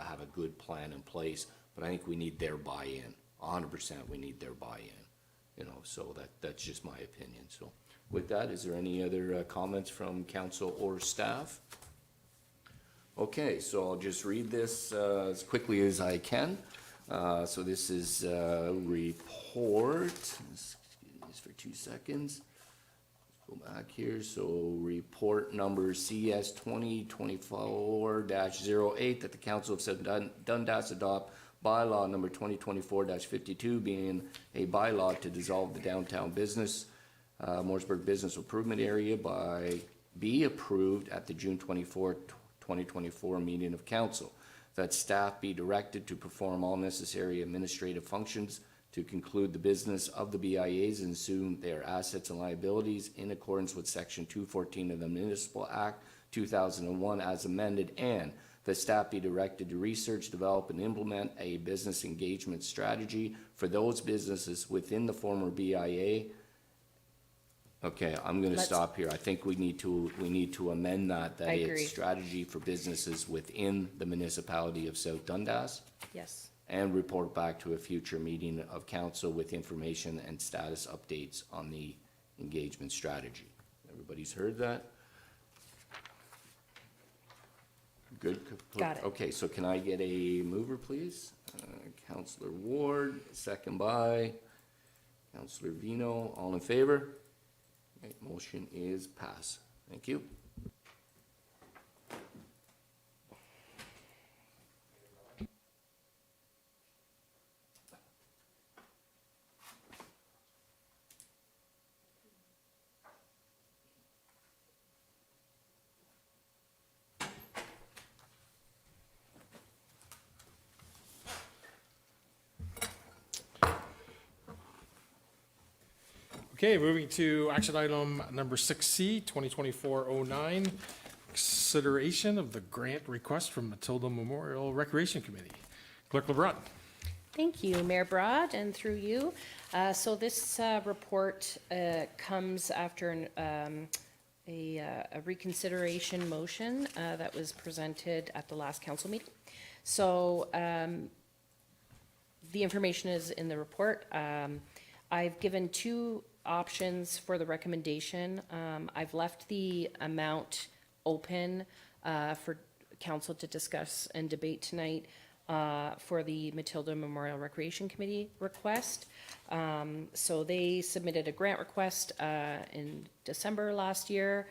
have a good plan in place. But I think we need their buy-in. 100% we need their buy-in. You know, so that's just my opinion. So with that, is there any other comments from council or staff? Okay, so I'll just read this as quickly as I can. So this is a report. Excuse me for 2 seconds. Let's go back here. So report number CS 2024-08 that the Council of South Dundas adopt bylaw number 2024-52 being a bylaw to dissolve the downtown business, Mooresburg Business Improvement Area be approved at the June 24, 2024 meeting of council. That staff be directed to perform all necessary administrative functions to conclude the business of the BIAs and assume their assets and liabilities in accordance with Section 214 of the Municipal Act 2001 as amended, and the staff be directed to research, develop, and implement a business engagement strategy for those businesses within the former BIA. Okay, I'm gonna stop here. I think we need to amend that I agree. it's strategy for businesses within the municipality of South Dundas, Yes. and report back to a future meeting of council with information and status updates on the engagement strategy. Everybody's heard that? Good? Got it. Okay, so can I get a mover, please? Councillor Ward, second by Councillor Vino. All in favor? Okay, motion is passed. Thank you. Okay, moving to action item number 6C, 2024-09, consideration of the grant request from Matilda Memorial Recreation Committee. Clerk LeBrun. Thank you, Mayor Broad, and through you. So this report comes after a reconsideration motion that was presented at the last council meeting. So the information is in the report. I've given two options for the recommendation. I've left the amount open for council to discuss and debate tonight for the Matilda Memorial Recreation Committee request. So they submitted a grant request in December last year.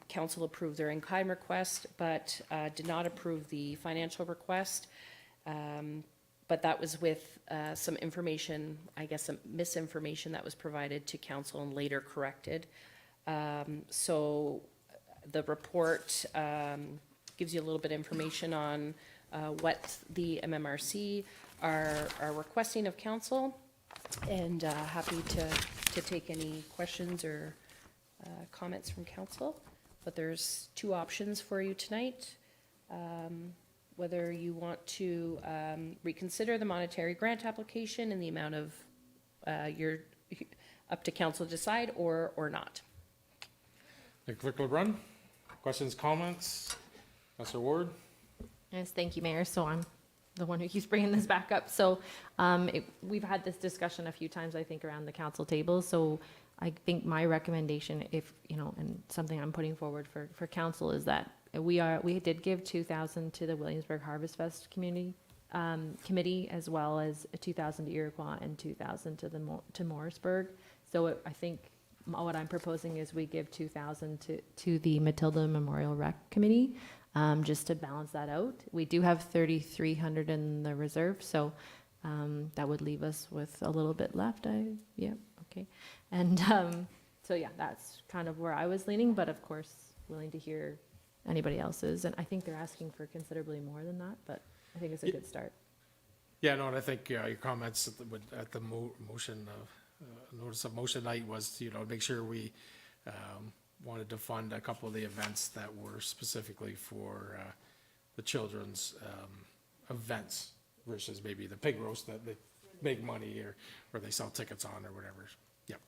Council approved their in-kind request, but did not approve the financial request. But that was with some information, I guess some misinformation that was provided to council and later corrected. So the report gives you a little bit of information on what the MMRC are requesting of council, and happy to take any questions or comments from council. But there's two options for you tonight. Whether you want to reconsider the monetary grant application in the amount of you're up to council to decide, or not. Clerk LeBrun, questions, comments? Councillor Ward? Yes, thank you, Mayor. So I'm the one who keeps bringing this back up. So we've had this discussion a few times, I think, around the council table. So I think my recommendation, if, you know, and something I'm putting forward for council is that we did give 2,000 to the Williamsburg Harvest Fest community committee, as well as 2,000 to Iroquois and 2,000 to Morrisburg. So I think what I'm proposing is we give 2,000 to the Matilda Memorial Rec Committee, just to balance that out. We do have 3,300 in the reserve, so that would leave us with a little bit left. Yeah, okay. And so yeah, that's kind of where I was leaning, but of course, willing to hear anybody else's. And I think they're asking for considerably more than that, but I think it's a good start. Yeah, no, and I think, your comments at the motion, notice of motion night was, you know, make sure we, wanted to fund a couple of the events that were specifically for, the children's, events versus maybe the pig roast that they make money or they sell tickets on or whatever. Yep.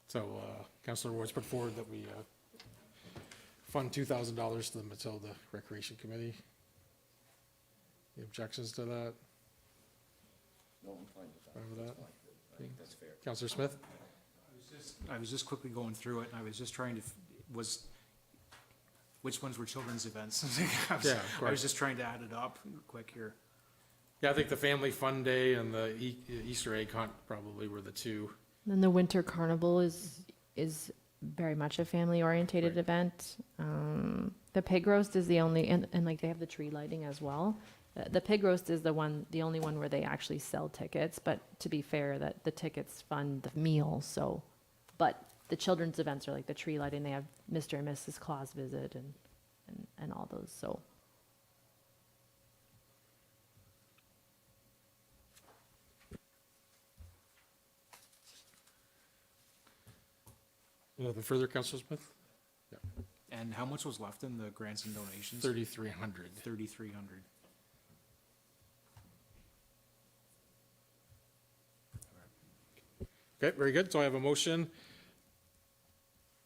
So, Councillor Ward's put forward that we, fund $2,000 to the Matilda Recreation Committee. Any objections to that? No, I'm fine with that. Fine with that? I think that's fair. Councillor Smith? I was just quickly going through it, and I was just trying to, which ones were children's events? Yeah, of I course. was just trying to add it up quick here. Yeah, I think the Family Fun Day and the Easter egg hunt probably were the two. Then the Winter Carnival is very much a family-orientated Right. event. The pig roast is the only, and like they have the tree lighting as well. The pig roast is the only one where they actually sell tickets, but to be fair, that the tickets fund the meal, so. But the children's events are like the tree lighting, they have Mr. and Mrs. Claus visit and all those, so. Anything further, Councillor Smith? And how much was left in the grants and donations? 3,300. 3,300. Okay, very good. So I have a motion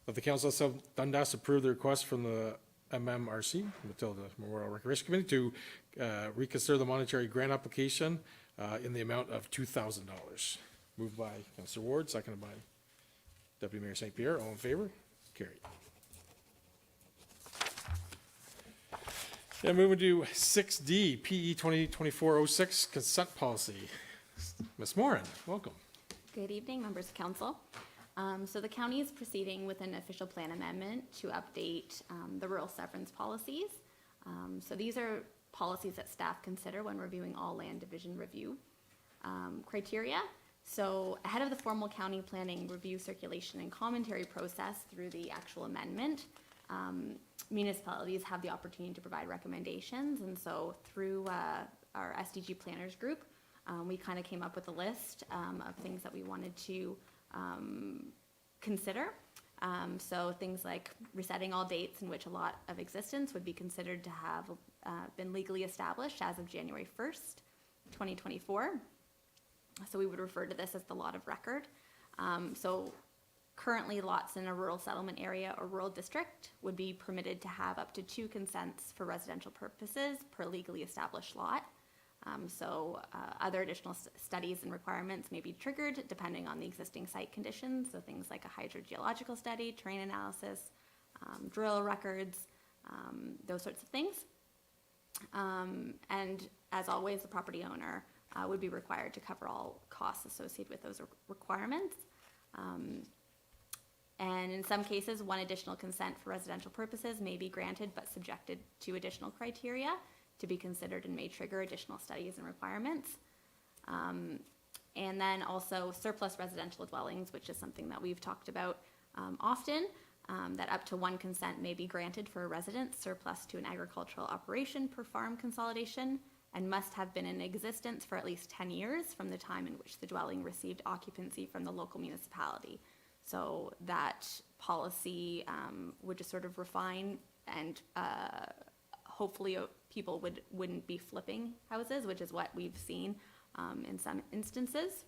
that the Council of Dundas approve the request from the MMRC, Matilda Memorial Recreation Committee, to reconsider the monetary grant application in the amount of $2,000. Moved by Councillor Ward, seconded by Deputy Mayor St. Pierre. All in favor? Carried. Yeah, moving to 6D, PE 2024-06 consent policy. Ms. Moran, welcome. Good evening, members of council. So the county is proceeding with an official plan amendment to update the rural severance policies. So these are policies that staff consider when reviewing all land division review criteria. So ahead of the formal county planning review, circulation, and commentary process through the actual amendment, municipalities have the opportunity to provide recommendations. And so through our SDG planners group, we kind of came up with a list of things that we wanted to consider. So things like resetting all dates in which a lot of existence would be considered to have been legally established as of January 1st, 2024. So we would refer to this as the lot of record. So currently lots in a rural settlement area or rural district would be permitted to have up to 2 consents for residential purposes per legally established lot. Other additional studies and requirements may be triggered depending on the existing site conditions. So things like a hydrogeological study, terrain analysis, drill records, those sorts of things. And as always, the property owner would be required to cover all costs associated with those requirements. And in some cases, one additional consent for residential purposes may be granted but subjected to additional criteria to be considered and may trigger additional studies and requirements. And then also surplus residential dwellings, which is something that we've talked about often, that up to 1 consent may be granted for a residence surplus to an agricultural operation per farm consolidation and must have been in existence for at least 10 years from the time in which the dwelling received occupancy from the local municipality. So that policy would just sort of refine and hopefully people wouldn't be flipping houses, which is what we've seen in some instances.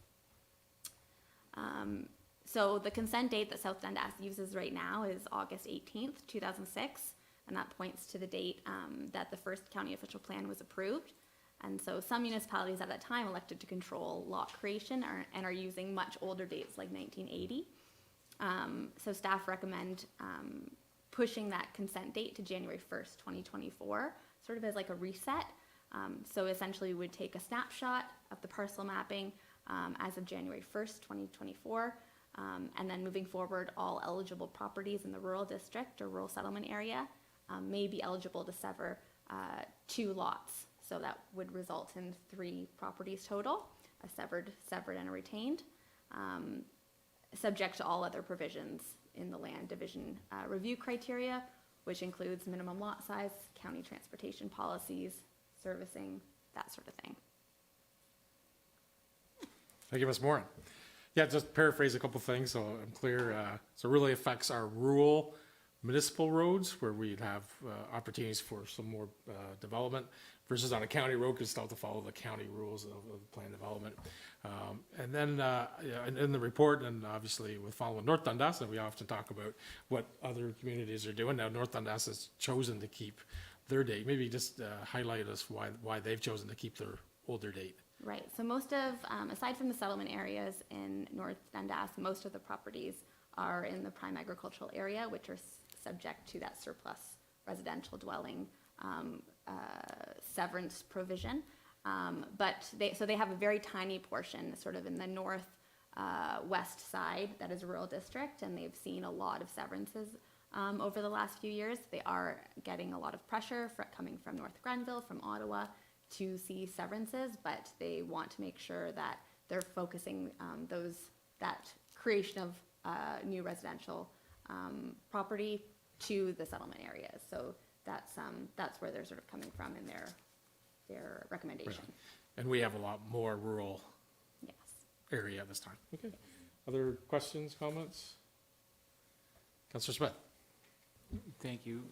So the consent date that South Dundas uses right now is August 18th, 2006, and that points to the date that the first county official plan was approved. And so some municipalities at that time elected to control lot creation and are using much older dates like 1980. So staff recommend pushing that consent date to January 1st, 2024, sort of as like a reset. So essentially we would take a snapshot of the parcel mapping as of January 1st, 2024, and then moving forward, all eligible properties in the rural district or rural settlement area may be eligible to sever 2 lots. So that would result in 3 properties total, a severed, and a retained, subject to all other provisions in the land division review criteria, which includes minimum lot size, county transportation policies, servicing, that sort of thing. Thank you, Ms. Moran. Yeah, just paraphrase a couple things so I'm clear. So it really affects our rural municipal roads where we'd have opportunities for some more development versus on a county road because still have to follow the county rules of plan development. And then in the report, and obviously with following North Dundas, and we often talk about what other communities are doing. Now North Dundas has chosen to keep their date. Maybe just highlight us why they've chosen to keep their older date. Right, so most of, aside from the settlement areas in North Dundas, most of the properties are in the prime agricultural area, which are subject to that surplus residential dwelling severance provision. But they have a very tiny portion sort of in the north west side that is a rural district, and they've seen a lot of severances over the last few years. They are getting a lot of pressure coming from North Grenville, from Ottawa, to see severances, but they want to make sure that they're focusing that creation of new residential property to the settlement areas. So that's where they're sort of coming from in their recommendation. Right. And we have a lot more rural Yes. area this time. Okay. Other questions, comments? Councillor Smith? Thank you.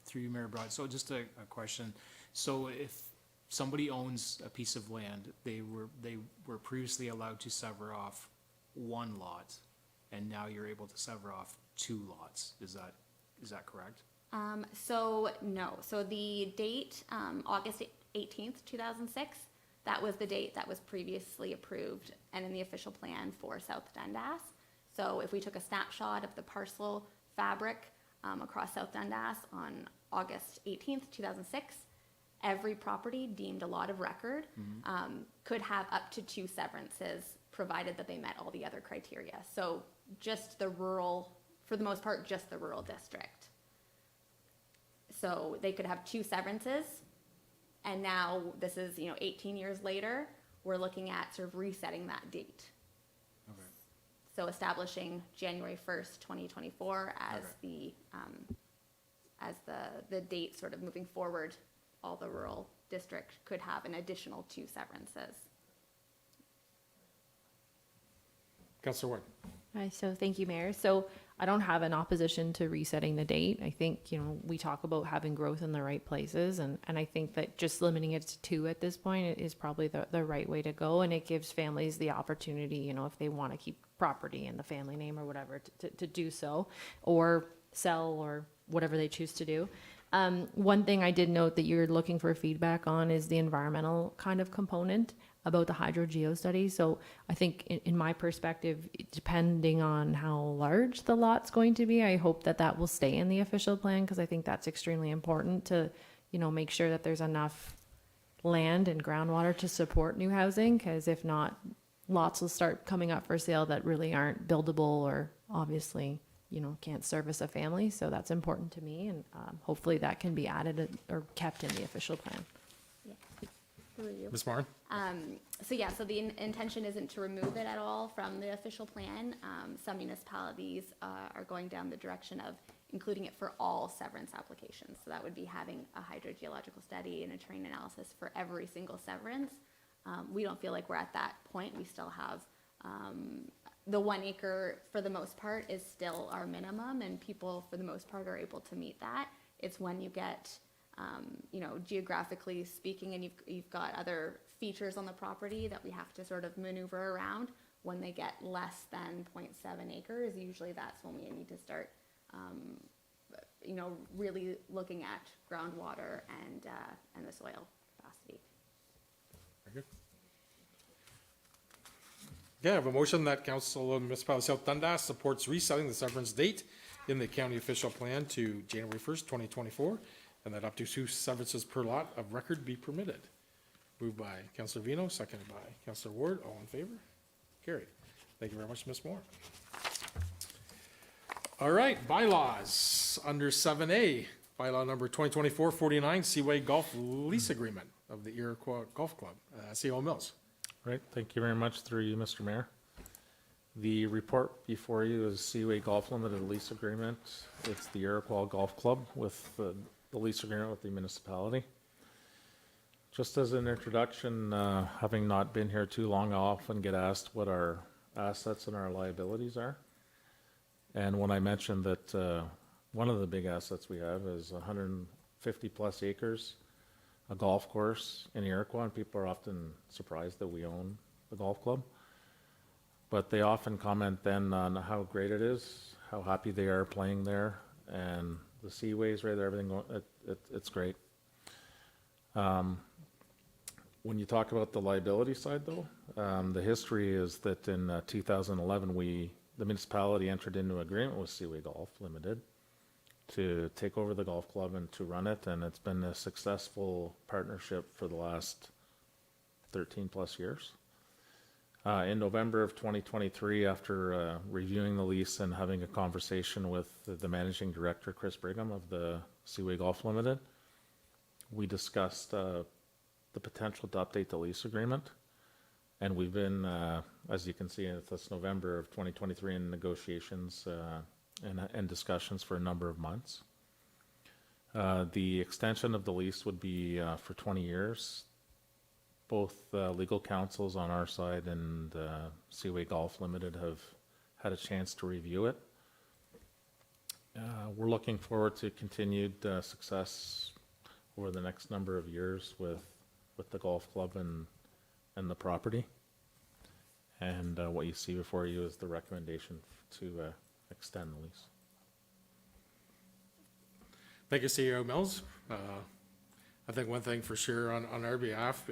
Through you, Mayor Broad. So just a question. So if somebody owns a piece of land, they were previously allowed to sever off 1 lot, and now you're able to sever off 2 lots. Is that correct? So no. So the date, August 18th, 2006, that was the date that was previously approved and in the official plan for South Dundas. So if we took a snapshot of the parcel fabric across South Dundas on August 18th, 2006, every property deemed a lot of record could have up to 2 severances, provided that they met all the other criteria. So just the rural, for the most part, just the rural district. So they could have 2 severances, and now this is 18 years later, we're looking at sort of resetting that date. Okay. So establishing January 1st, 2024 as the date sort of moving forward. All the rural district could have an additional 2 severances. Councillor Ward? Hi, so thank you, Mayor. So I don't have an opposition to resetting the date. I think, we talk about having growth in the right places, and I think that just limiting it to 2 at this point is probably the right way to go, and it gives families the opportunity, if they want to keep property in the family name or whatever, to do so, or sell, or whatever they choose to do. One thing I did note that you're looking for feedback on is the environmental kind of component about the hydro-geo study. So I think in my perspective, depending on how large the lot's going to be, I hope that will stay in the official plan, because I think that's extremely important to, make sure that there's enough land and groundwater to support new housing, because if not, lots will start coming up for sale that really aren't buildable or obviously can't service a family. So that's important to me, and hopefully that can be added or kept in the official plan. Yeah. Who are you? Ms. Moran? So the intention isn't to remove it at all from the official plan. Some municipalities are going down the direction of including it for all severance applications. So that would be having a hydrogeological study and a terrain analysis for every single severance. We don't feel like we're at that point. We still have the 1 acre, for the most part, is still our minimum, and people, for the most part, are able to meet that. It's when you get, geographically speaking, and you've got other features on the property that we have to sort of maneuver around. When they get less than 0.7 acres, usually that's when we need to start, really looking at groundwater and the soil capacity. Very good. Okay, I have a motion that Council of Municipality South Dundas supports resetting the severance date in the county official plan to January 1st, 2024, and that up to 2 severances per lot of record be permitted. Moved by Councilor Vino, seconded by Councilor Ward. All in favor? Carried. Thank you very much, Ms. Moore. All right, bylaws. Under 7A, bylaw number 2024-49, Seaway Golf Lease Agreement of the Iroquois Golf Club, CO Mills. Right, thank you very much through you, Mr. Mayor. The report before you is Seaway Golf Limited lease agreement. It's the Iroquois Golf Club with the lease agreement with the municipality. Just as an introduction, having not been here too long, I often get asked what our assets and our liabilities are. And when I mentioned that one of the big assets we have is 150 plus acres, a golf course in Iroquois, and people are often surprised that we own the golf club. But they often comment then on how great it is, how happy they are playing there, and the seaways right there, everything, it's great. When you talk about the liability side though, the history is that in 2011, the municipality entered into an agreement with Seaway Golf Limited to take over the golf club and to run it, and it's been a successful partnership for the last 13 plus years. In November of 2023, after reviewing the lease and having a conversation with the managing director, Chris Brigham of the Seaway Golf Limited, we discussed the potential to update the lease agreement. And we've been, as you can see, it's November of 2023 in negotiations and discussions for a number of months. The extension of the lease would be for 20 years. Both legal counsels on our side and Seaway Golf Limited have had a chance to review it. We're looking forward to continued success over the next number of years with the golf club and the property. And what you see before you is the recommendation to extend the lease. Thank you, CEO Mills. I think one thing for sure on our behalf,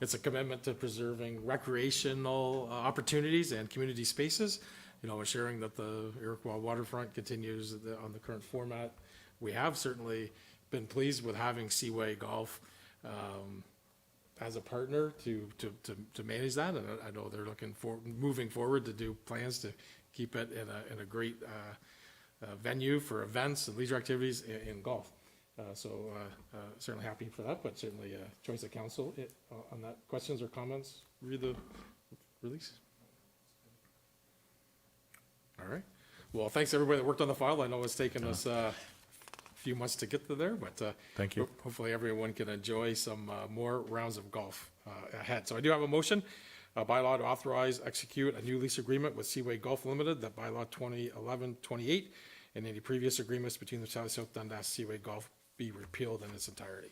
it's a commitment to preserving recreational opportunities and community spaces. You know, ensuring that the Iroquois waterfront continues on the current format. We have certainly been pleased with having Seaway Golf as a partner to manage that, and I know they're moving forward to do plans to keep it in a great venue for events and leisure activities in golf. Certainly happy for that, but certainly choice of council on that. Questions or comments? Read the release. All right. Well, thanks everybody that worked on the file. I know it's taken us a few months to get to there, but Thank you. Hopefully everyone can enjoy some more rounds of golf ahead. So I do have a motion, a bylaw to authorize, execute a new lease agreement with Seaway Golf Limited, that bylaw 2011-28, and any previous agreements between the Town of South Dundas Seaway Golf be repealed in its entirety.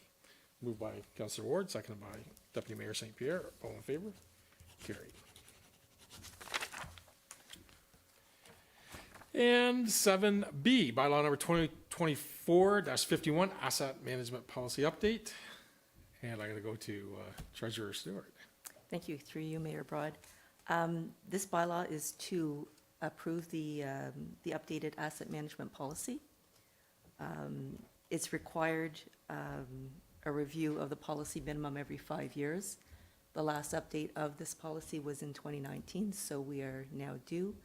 Moved by Councillor Ward, seconded by Deputy Mayor St. Pierre. All in favor? Carried. And 7B, bylaw number 2024-51, asset management policy update. And I'm going to go to Treasurer Stewart. Thank you, through you, Mayor Broad. This bylaw is to approve the updated asset management policy. It's required a review of the policy minimum every 5 years. The last update of this policy was in 2019, so we are now due.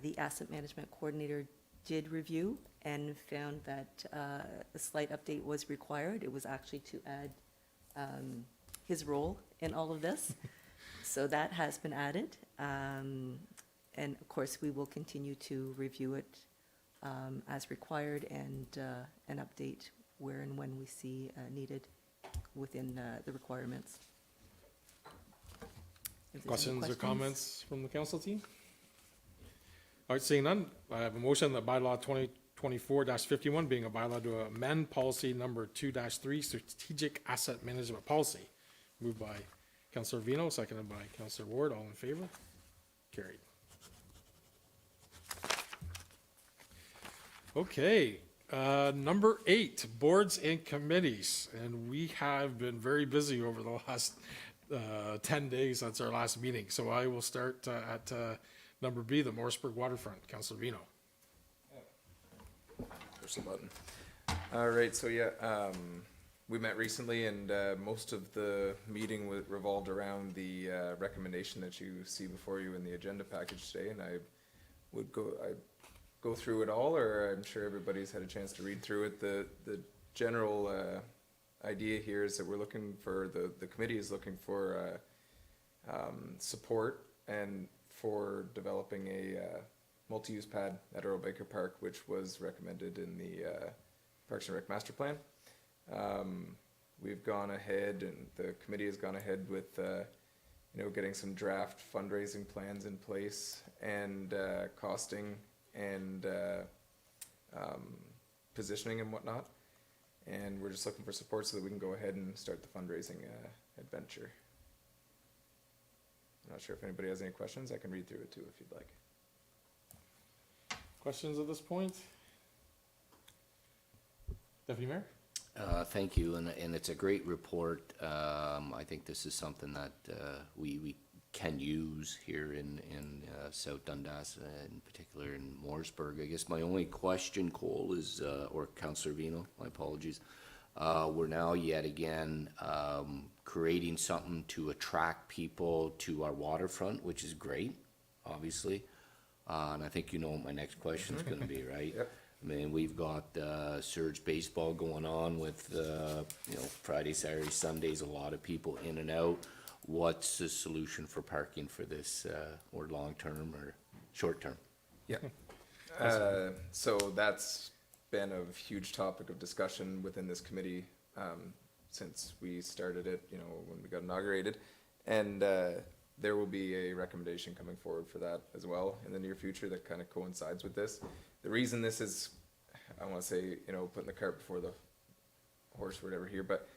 The asset management coordinator did review and found that a slight update was required. It was actually to add his role in all of this. So that has been added. And of course, we will continue to review it as required and update where and when we see needed within the requirements. If there's any Questions or comments from the council team? All right, seeing none, I have a motion that bylaw 2024-51 being a bylaw to amend policy number 2-3, strategic asset management policy. Moved by Councillor Vino, seconded by Councillor Ward. All in favor? Carried. Okay, number 8, boards and committees. And we have been very busy over the last 10 days since our last meeting. So I will start at number B, the Morrisburg Waterfront. Councilor Vino. Push the button. All right, so yeah, we met recently and most of the meeting revolved around the recommendation that you see before you in the agenda package today, and I go through it all, or I'm sure everybody's had a chance to read through it. The general idea here is that we're looking for, the committee is looking for support and for developing a multi-use pad at Earl Baker Park, which was recommended in the Parks and Rec Master Plan. We've gone ahead, and the committee has gone ahead with getting some draft fundraising plans in place and costing and positioning and whatnot. And we're just looking for support so that we can go ahead and start the fundraising adventure. I'm not sure if anybody has any questions. I can read through it too if you'd like. Questions at this point? Deputy Mayor? Thank you, and it's a great report. I think this is something that we can use here in South Dundas, in particular in Morrisburg. I guess my only question, Cole, is, or Councillor Vino, my apologies, we're now yet again creating something to attract people to our waterfront, which is great, obviously. And I think you know what my next question is going to be, right? Yep. I mean, we've got surge baseball going on with Friday, Saturday, Sundays, a lot of people in and out. What's the solution for parking for this, or long-term or short-term? Yeah. So that's been a huge topic of discussion within this committee since we started it, when we got inaugurated. And there will be a recommendation coming forward for that as well in the near future that kind of coincides with this. The reason this is, I want to say, putting the cart before the horse or whatever here, but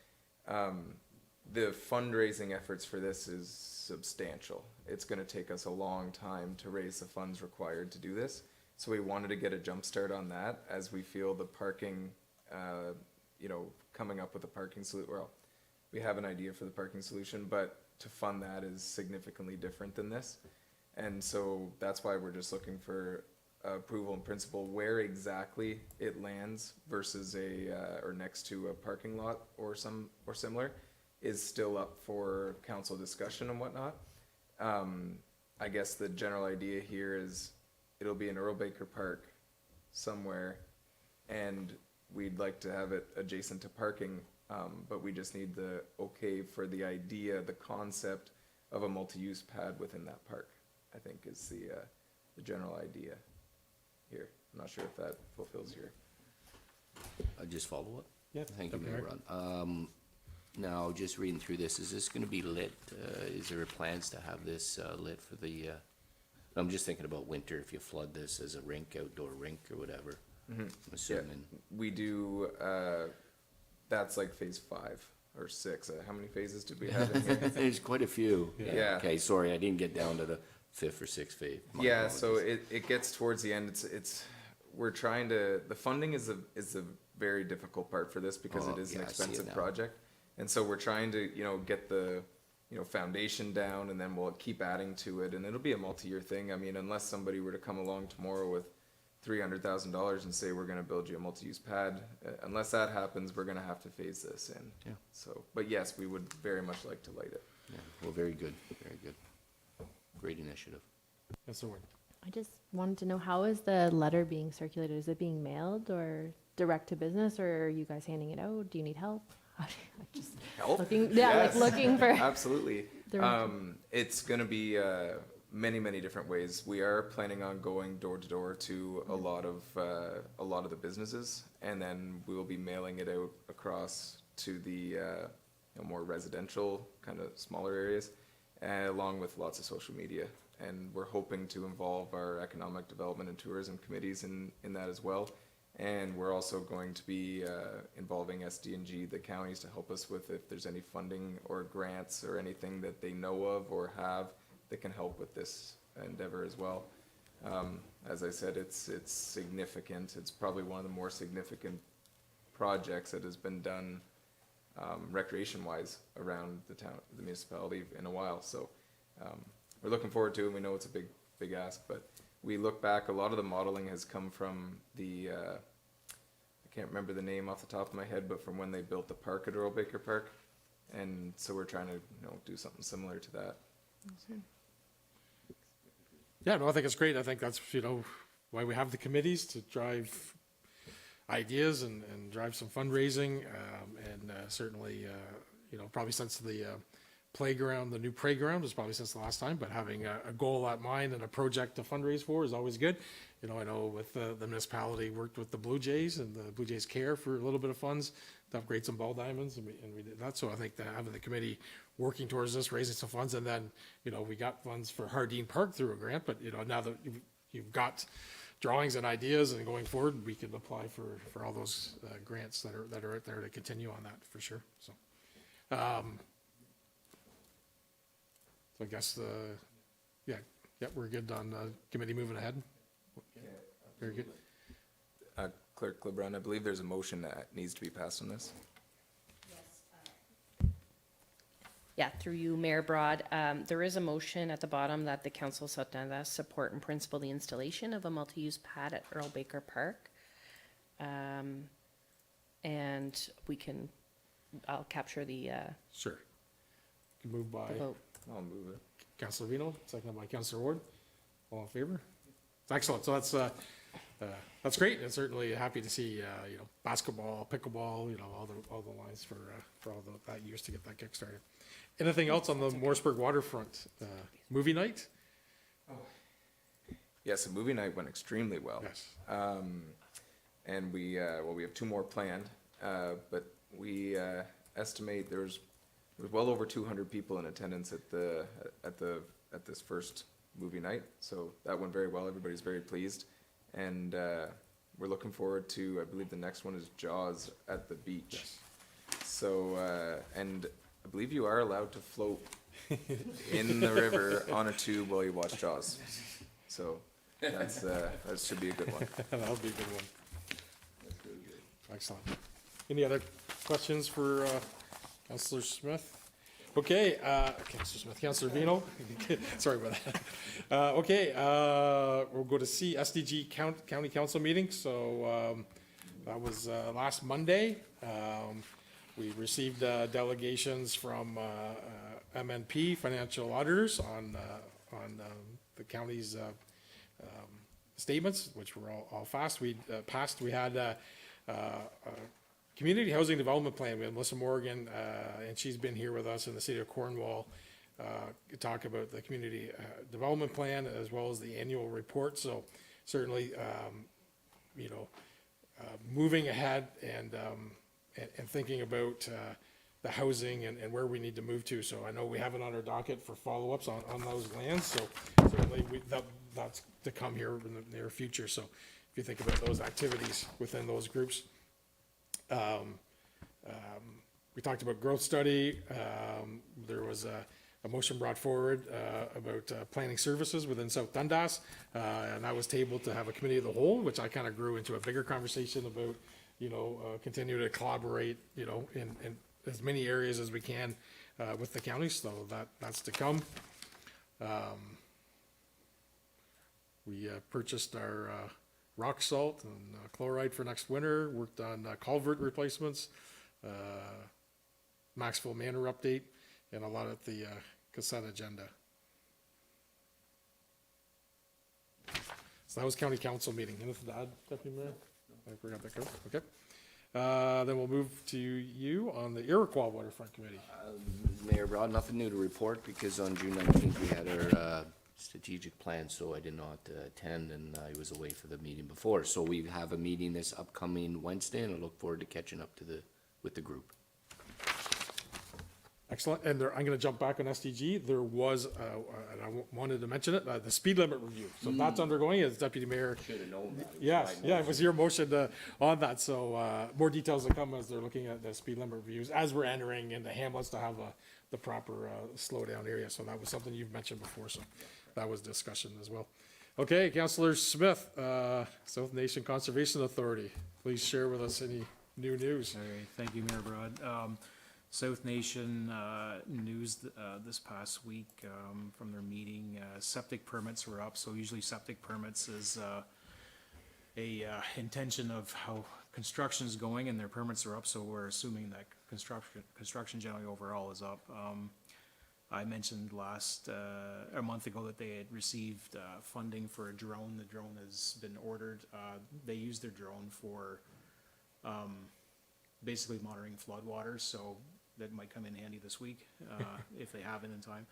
the fundraising efforts for this is substantial. It's going to take us a long time to raise the funds required to do this. So we wanted to get a jump start on that as we feel the parking, coming up with a parking solution. Well, we have an idea for the parking solution, but to fund that is significantly different than this. And so that's why we're just looking for approval in principle where exactly it lands versus or next to a parking lot or similar is still up for council discussion and whatnot. I guess the general idea here is it'll be in Earl Baker Park somewhere, and we'd like to have it adjacent to parking, but we just need the okay for the idea, the concept of a multi-use pad within that park, I think is the general idea here. I'm not sure if that fulfills your... I just follow up. Yeah. Thank you, Deputy Mayor Mayor. Ron. Now, just reading through this, is this going to be lit? Is there plans to have this lit for the? I'm just thinking about winter. If you flood this as a rink, outdoor rink or whatever. I'm assuming. Yeah, we do, that's like phase 5 or 6. How many phases did we have in here? There's quite a few. Yeah. Okay, sorry, I didn't get down to the 5th or 6th phase. My Yeah, so apologies. it gets towards the end. We're trying to, the funding is a very difficult part for this because Oh, it is an yeah, I see it expensive now. project. And so we're trying to, get the, foundation down, and then we'll keep adding to it, and it'll be a multi-year thing. I mean, unless somebody were to come along tomorrow with $300,000 and say, we're gonna build you a multi-use pad, unless that happens, we're gonna have to phase this in. Yeah. So, but yes, we would very much like to light it. Yeah, well, very good, very good. Great initiative. Yes, sir. Ward. I just wanted to know, how is the letter being circulated? Is it being mailed or direct to business, or are you guys handing it out? Do you need help? Just Help? looking, Yes. looking for. Absolutely. Direction. It's gonna be many, many different ways. We are planning on going door to door to a lot of the businesses, and then we will be mailing it out across to the more residential, kind of smaller areas, along with lots of social media. And we're hoping to involve our economic development and tourism committees in that as well. And we're also going to be involving SD&G, the counties, to help us with if there's any funding or grants or anything that they know of or have that can help with this endeavor as well. As I said, it's significant. It's probably one of the more significant projects that has been done recreation-wise around the town, the municipality in a while. So we're looking forward to it. We know it's a big ask, but we look back, a lot of the modeling has come from the, I can't remember the name off the top of my head, but from when they built the park at Earl Baker Park. And so we're trying to, do something similar to that. Yeah, no, I think it's great. I think that's, why we have the committees, to drive ideas and drive some fundraising. And certainly, probably since the playground, the new playground is probably since the last time, but having a goal at mind and a project to fundraise for is always good. I know with the municipality worked with the Blue Jays, and the Blue Jays Care for a little bit of funds to upgrade some ball diamonds, and we did that. So I think that having the committee working towards this, raising some funds, and then, we got funds for Hardeen Park through a grant, but, now that you've got drawings and ideas and going forward, we can apply for all those grants that are out there to continue on that for sure. So, so I guess, we're good on committee moving ahead. Very good. Clerk LeBrun, I believe there's a motion that needs to be passed on this. Yeah, through you, Mayor Broad. There is a motion at the bottom that the Council of South Dundas support in principle the installation of a multi-use pad at Earl Baker Park. And I'll capture the Sure. You can move by vote. I'll move it. Councilor Vino, seconded by Councilor Ward. All in favor? Excellent. So that's great, and certainly happy to see, basketball, pickleball, all the lines for all that years to get that kick started. Anything else on the Morrisburg waterfront? Movie night? Yes, the movie night went extremely well. Yes. And we have 2 more planned, but we estimate there was well over 200 people in attendance at this first movie night. So that went very well. Everybody's very pleased, and we're looking forward to, I believe the next one is Jaws at the beach. Yes. So and I believe you are allowed to float in the river on a tube while you watch Jaws. So that should be a good one. That'll be a good one. Excellent. Any other questions for Councilor Smith? Okay, Councilor Smith, Councilor Vino. Sorry about that. Okay, we'll go to SDG County Council meeting. So that was last Monday. We received delegations from MNP, financial auditors, on the county's statements, which were all passed. We had a community housing development plan. We had Melissa Morgan, and she's been here with us in the city of Cornwall, talk about the community development plan as well as the annual report. So certainly, moving ahead and thinking about the housing and where we need to move to. So I know we have it on our docket for follow-ups on those lands. So certainly that's to come here in the near future. So if you think about those activities within those groups. We talked about growth study. There was a motion brought forward about planning services within South Dundas, and I was tabled to have a committee of the whole, which I kind of grew into a bigger conversation about, continue to collaborate, in as many areas as we can with the county. So that's to come. We purchased our rock salt and chloride for next winter, worked on culvert replacements, Maxville Manor update, and a lot of the consent agenda. So that was county council meeting. Anything to add, Deputy Mayor? I forgot that covered. Okay. Then we'll move to you on the Iroquois Waterfront Committee. Mayor Broad, nothing new to report, because on June 19th, we had our strategic plan, so I did not attend, and I was away for the meeting before. So we have a meeting this upcoming Wednesday, and I look forward to catching up with the group. Excellent. And I'm going to jump back on SDG. There was, and I wanted to mention it, the speed limit review. So that's undergoing, as Deputy Mayor. Should have known that. Yes, yeah, it was your motion on that. So more details to come as they're looking at the speed limit reviews as we're entering into Hamlets to have the proper slowdown area. So that was something you've mentioned before. So that was discussion as well. Okay, Councillor Smith, South Nation Conservation Authority. Please share with us any new news. All right, thank you, Mayor Broad. South Nation news this past week from their meeting. Septic permits were up, so usually septic permits is a intention of how construction is going, and their permits are up, so we're assuming that construction generally overall is up. I mentioned a month ago that they had received funding for a drone. The drone has been ordered. They use their drone for basically monitoring floodwaters, so that might come in handy this week if they have it in time.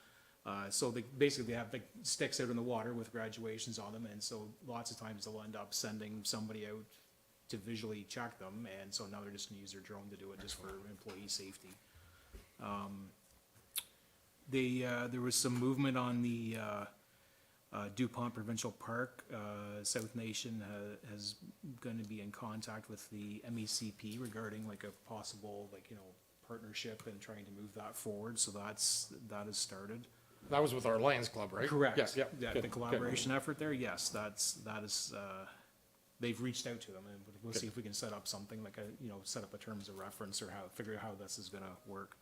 So they basically have like sticks out in the water with graduations on them, and so lots of times they'll end up sending somebody out to visually check them, and so now they're just gonna use their drone to do it just for employee safety. There was some movement on the DuPont Provincial Park. South Nation has going to be in contact with the MECP regarding like a possible, like, you know, partnership and trying to move that forward, so that has started. That was with our Lions Club, right? Correct. Yeah, Yeah, good, the collaboration effort there, yes, that is, they've reached out to them, and we'll see if we can set up something like set up a terms of reference or figure out how this is gonna work.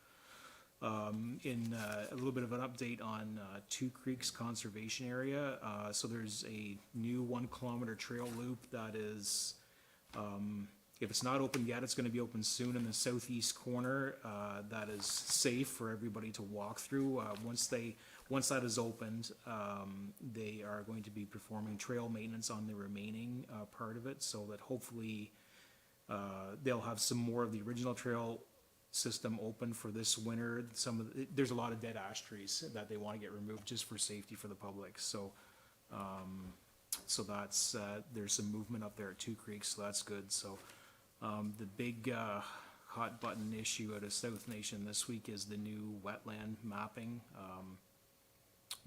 In a little bit of an update on Two Creeks Conservation Area, so there's a new 1 kilometer trail loop that is, if it's not open yet, it's gonna be open soon in the southeast corner, that is safe for everybody to walk through. Once that is opened, they are going to be performing trail maintenance on the remaining part of it, so that hopefully they'll have some more of the original trail system open for this winter. There's a lot of dead ash trees that they want to get removed just for safety for the public, so that's there's some movement up there at Two Creeks, so that's good. So the big hot button issue at a South Nation this week is the new wetland mapping.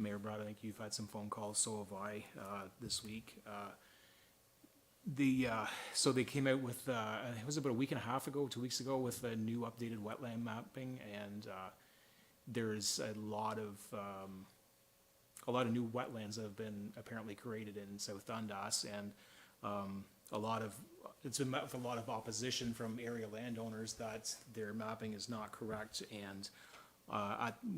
Mayor Brad, I think you've had some phone calls, so have I, this week. So they came out with, it was about a week and a half ago, 2 weeks ago, with a new updated wetland mapping, and there's a lot of new wetlands that have been apparently created in South Dundas, and it's been met with a lot of opposition from area landowners that their mapping is not correct, and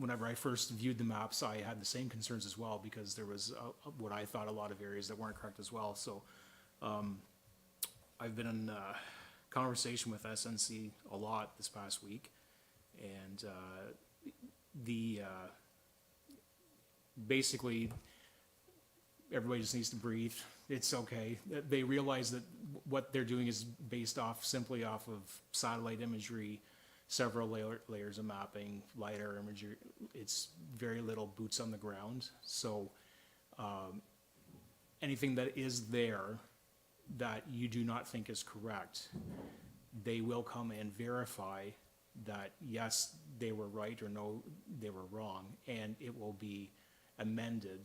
whenever I first viewed the maps, I had the same concerns as well, because there was what I thought a lot of areas that weren't correct as well. So I've been in conversation with SNC a lot this past week, and basically everybody just needs to breathe. It's okay. They realize that what they're doing is based simply off of satellite imagery, several layers of mapping, LiDAR imagery. It's very little boots on the ground. So anything that is there that you do not think is correct, they will come and verify that yes, they were right, or no, they were wrong, and it will be amended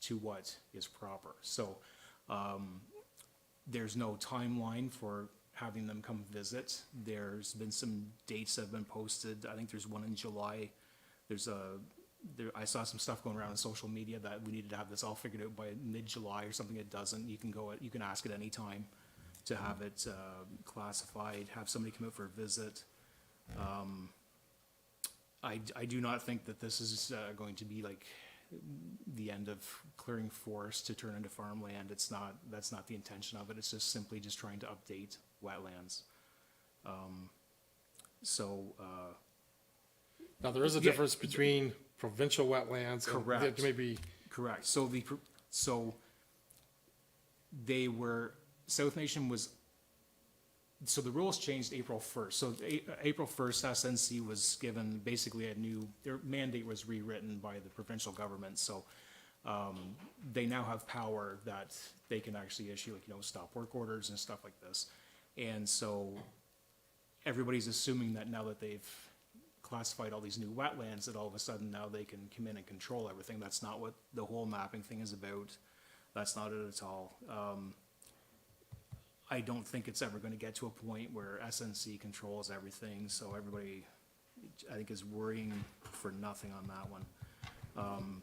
to what is proper. So there's no timeline for having them come visit. There's been some dates that have been posted. I think there's one in July. I saw some stuff going around on social media that we needed to have this all figured out by mid-July or something. It doesn't. You can ask at any time to have it classified, have somebody come out for a visit. I do not think that this is going to be like the end of clearing forest to turn into farmland. That's not the intention of it. It's just simply just trying to update wetlands. Now, there is a difference between provincial wetlands. Correct. And maybe. Correct. So South Nation was, so the rules changed April 1st. So April 1st, SNC was given basically their mandate was rewritten by the provincial government. So they now have power that they can actually issue, stop work orders and stuff like this. And so everybody's assuming that now that they've classified all these new wetlands, that all of a sudden now they can come in and control everything. That's not what the whole mapping thing is about. That's not it at all. I don't think it's ever going to get to a point where SNC controls everything, so everybody, I think, is worrying for nothing on that one.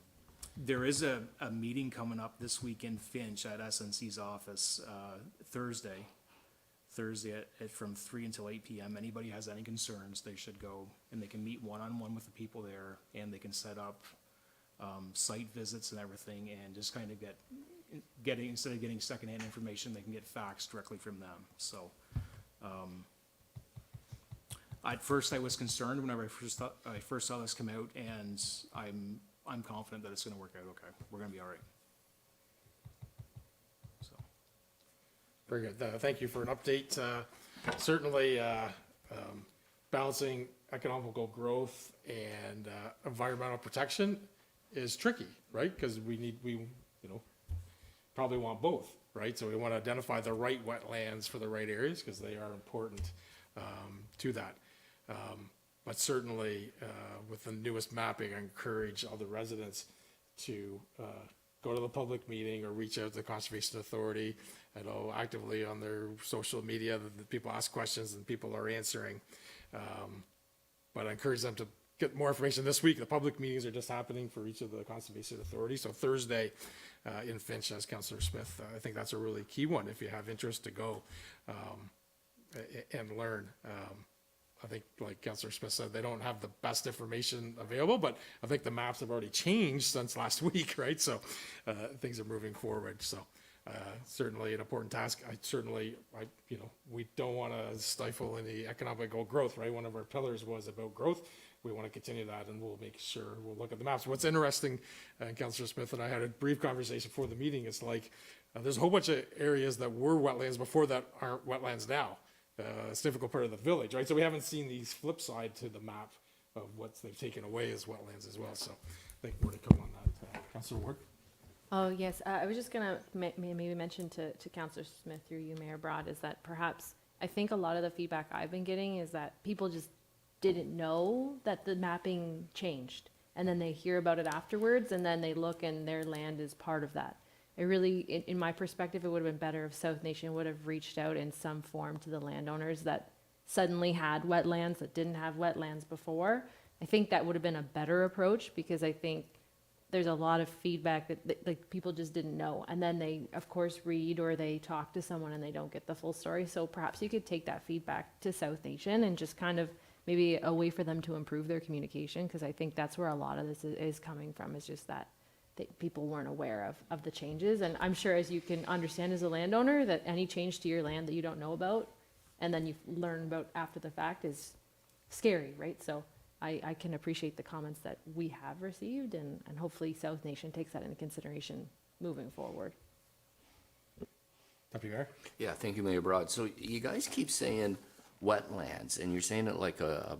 There is a meeting coming up this week in Finch at SNC's office, Thursday, Thursday from 3 until 8 PM. Anybody has any concerns, they should go, and they can meet one-on-one with the people there, and they can set up site visits and everything, and just kind of instead of getting secondhand information, they can get facts directly from them. So, at first I was concerned whenever I first saw this come out, and I'm confident that it's gonna work out okay. We're gonna be all right. So, Very good. Thank you for an update. Certainly, balancing economical growth and environmental protection is tricky, right? Because we probably want both, right? So we want to identify the right wetlands for the right areas because they are important to that. But certainly, with the newest mapping, I encourage all the residents to go to the public meeting or reach out to the Conservation Authority. I know actively on their social media that people ask questions and people are answering. But I encourage them to get more information this week. The public meetings are just happening for each of the Conservation Authorities. So Thursday in Finch, as Councillor Smith, I think that's a really key one if you have interest to go and learn. I think, like Councillor Smith said, they don't have the best information available, but I think the maps have already changed since last week, right? So things are moving forward. So certainly an important task. We don't want to stifle any economic growth, right? One of our pillars was about growth. We want to continue that, and we'll make sure we'll look at the maps. What's interesting, Councillor Smith and I had a brief conversation before the meeting. It's like there's a whole bunch of areas that were wetlands before that aren't wetlands now. It's a difficult part of the village, right? So we haven't seen the flip side to the map of what they've taken away as wetlands as well. So I think more to come on that. Councillor Ward? Oh, yes, I was just gonna maybe mention to Councillor Smith through you, Mayor Broad, is that perhaps, I think a lot of the feedback I've been getting is that people just didn't know that the mapping changed. And then they hear about it afterwards, and then they look and their land is part of that. It really, in my perspective, it would have been better if South Nation would have reached out in some form to the landowners that suddenly had wetlands that didn't have wetlands before. I think that would have been a better approach, because I think there's a lot of feedback that like people just didn't know. And then they, of course, read or they talk to someone and they don't get the full story. So perhaps you could take that feedback to South Nation and just kind of maybe a way for them to improve their communication, because I think that's where a lot of this is coming from, is just that people weren't aware of the changes. And I'm sure, as you can understand as a landowner, that any change to your land that you don't know about and then you learn about after the fact is scary, right? So I can appreciate the comments that we have received, and hopefully South Nation takes that into consideration moving forward. Deputy Mayor? Yeah, thank you, Mayor Broad. So you guys keep saying wetlands, and you're saying it like a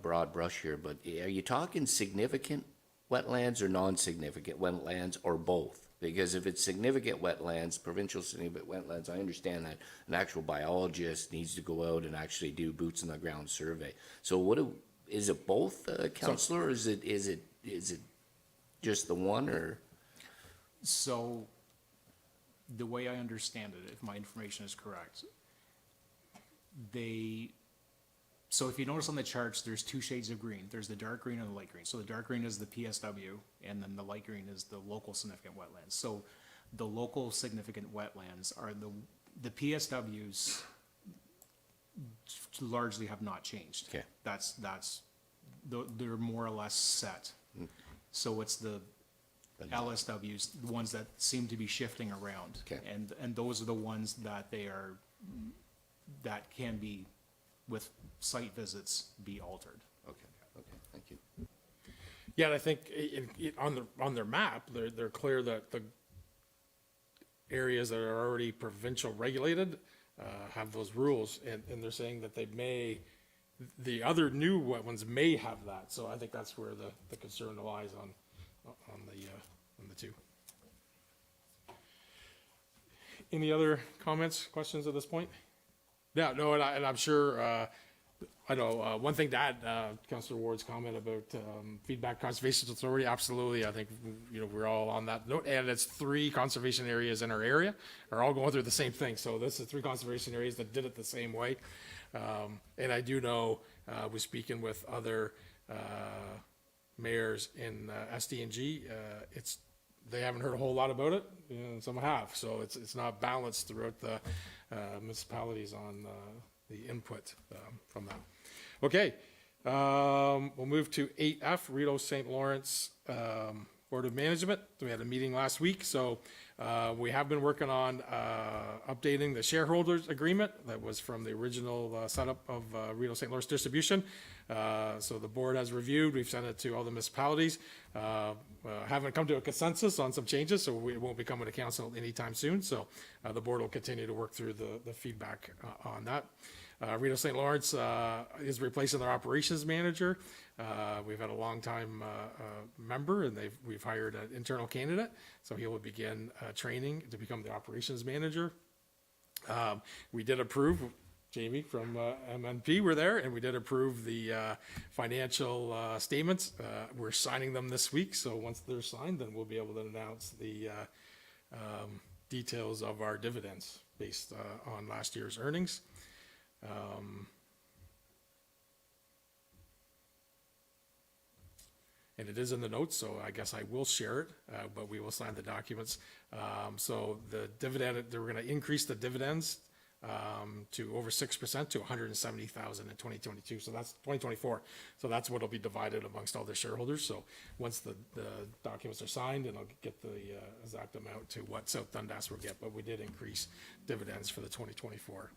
broad brush here, but are you talking significant wetlands or non-significant wetlands, or both? Because if it's significant wetlands, provincial significant wetlands, I understand that an actual biologist needs to go out and actually do boots on the ground survey. So is it both, Councillor, or is it just the one, or? So, the way I understand it, if my information is correct, so if you notice on the charts, there's two shades of green. There's the dark green and the light green. So the dark green is the PSW, and then the light green is the local significant wetlands. So the local significant wetlands are the PSWs largely have not changed. Okay. They're more or less set. So it's the LSWs, the ones that seem to be shifting around. Okay. And those are the ones that that can be, with site visits, be altered. Okay, thank you. Yeah, and I think on their map, they're clear that the areas that are already provincial regulated have those rules, and they're saying that the other new ones may have that. So I think that's where the concern lies on the two. Any other comments, questions at this point? Yeah, no, and I'm sure, I know, one thing to add, Councillor Ward's comment about feedback conservation authority, absolutely. I think, we're all on that note. And it's 3 conservation areas in our area are all going through the same thing. So this is 3 conservation areas that did it the same way. And I do know, we're speaking with other mayors in SDNG, they haven't heard a whole lot about it, and some have, so it's not balanced throughout the municipalities on the input from them. Okay, we'll move to 8F, Rideau St. Lawrence Board of Management. We had a meeting last week, so we have been working on updating the shareholders agreement that was from the original setup of Rideau St. Lawrence Distribution. So the board has reviewed, we've sent it to all the municipalities. Haven't come to a consensus on some changes, so we won't be coming to council anytime soon. So the board will continue to work through the feedback on that. Rideau St. Lawrence is replacing their operations manager. We've had a long-time member, and we've hired an internal candidate, so he will begin training to become the operations manager. We did approve, Jamie from MNP were there, and we did approve the financial statements. We're signing them this week, so once they're signed, then we'll be able to announce the details of our dividends based on last year's earnings. And it is in the notes, so I guess I will share it, but we will sign the documents. So the dividend, they were gonna increase the dividends to over 6% to 170,000 in 2022. So that's 2024. So that's what will be divided amongst all the shareholders. So once the documents are signed, and I'll get the exact amount to what South Dundas will get, but we did increase dividends for the 2024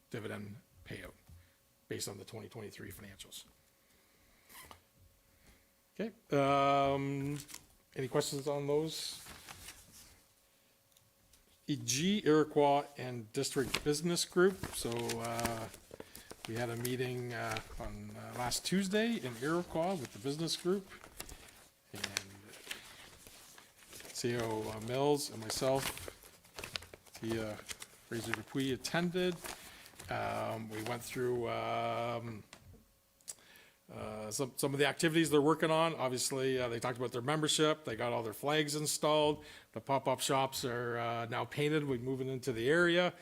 dividend payout based on the 2023 financials. Okay, any questions on those? EG, Iroquois, and District Business Group. So we had a meeting on last Tuesday in Iroquois with the business group. And CEO Mills and myself, Tia Fraser Dupuis attended. We went through some of the activities they're working on. Obviously, they talked about their membership. They got all their flags installed. The pop-up shops are now painted. We're moving into the area.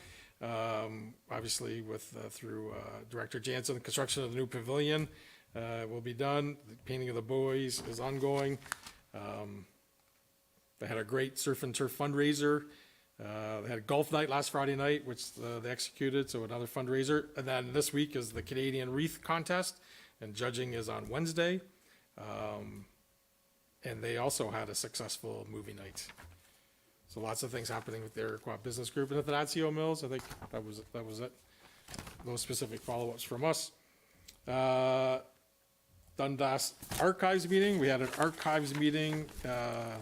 Obviously, through Director Jansen, the construction of the new pavilion will be done. The painting of the buoys is ongoing. They had a great surf and turf fundraiser. They had a golf night last Friday night, which they executed, so another fundraiser. And then this week is the Canadian Wreath Contest, and judging is on Wednesday. And they also had a successful movie night. So lots of things happening with their Iroquois Business Group. And at the NCO Mills, I think that was it. No specific follow-ups from us. Dundas Archives meeting. We had an archives meeting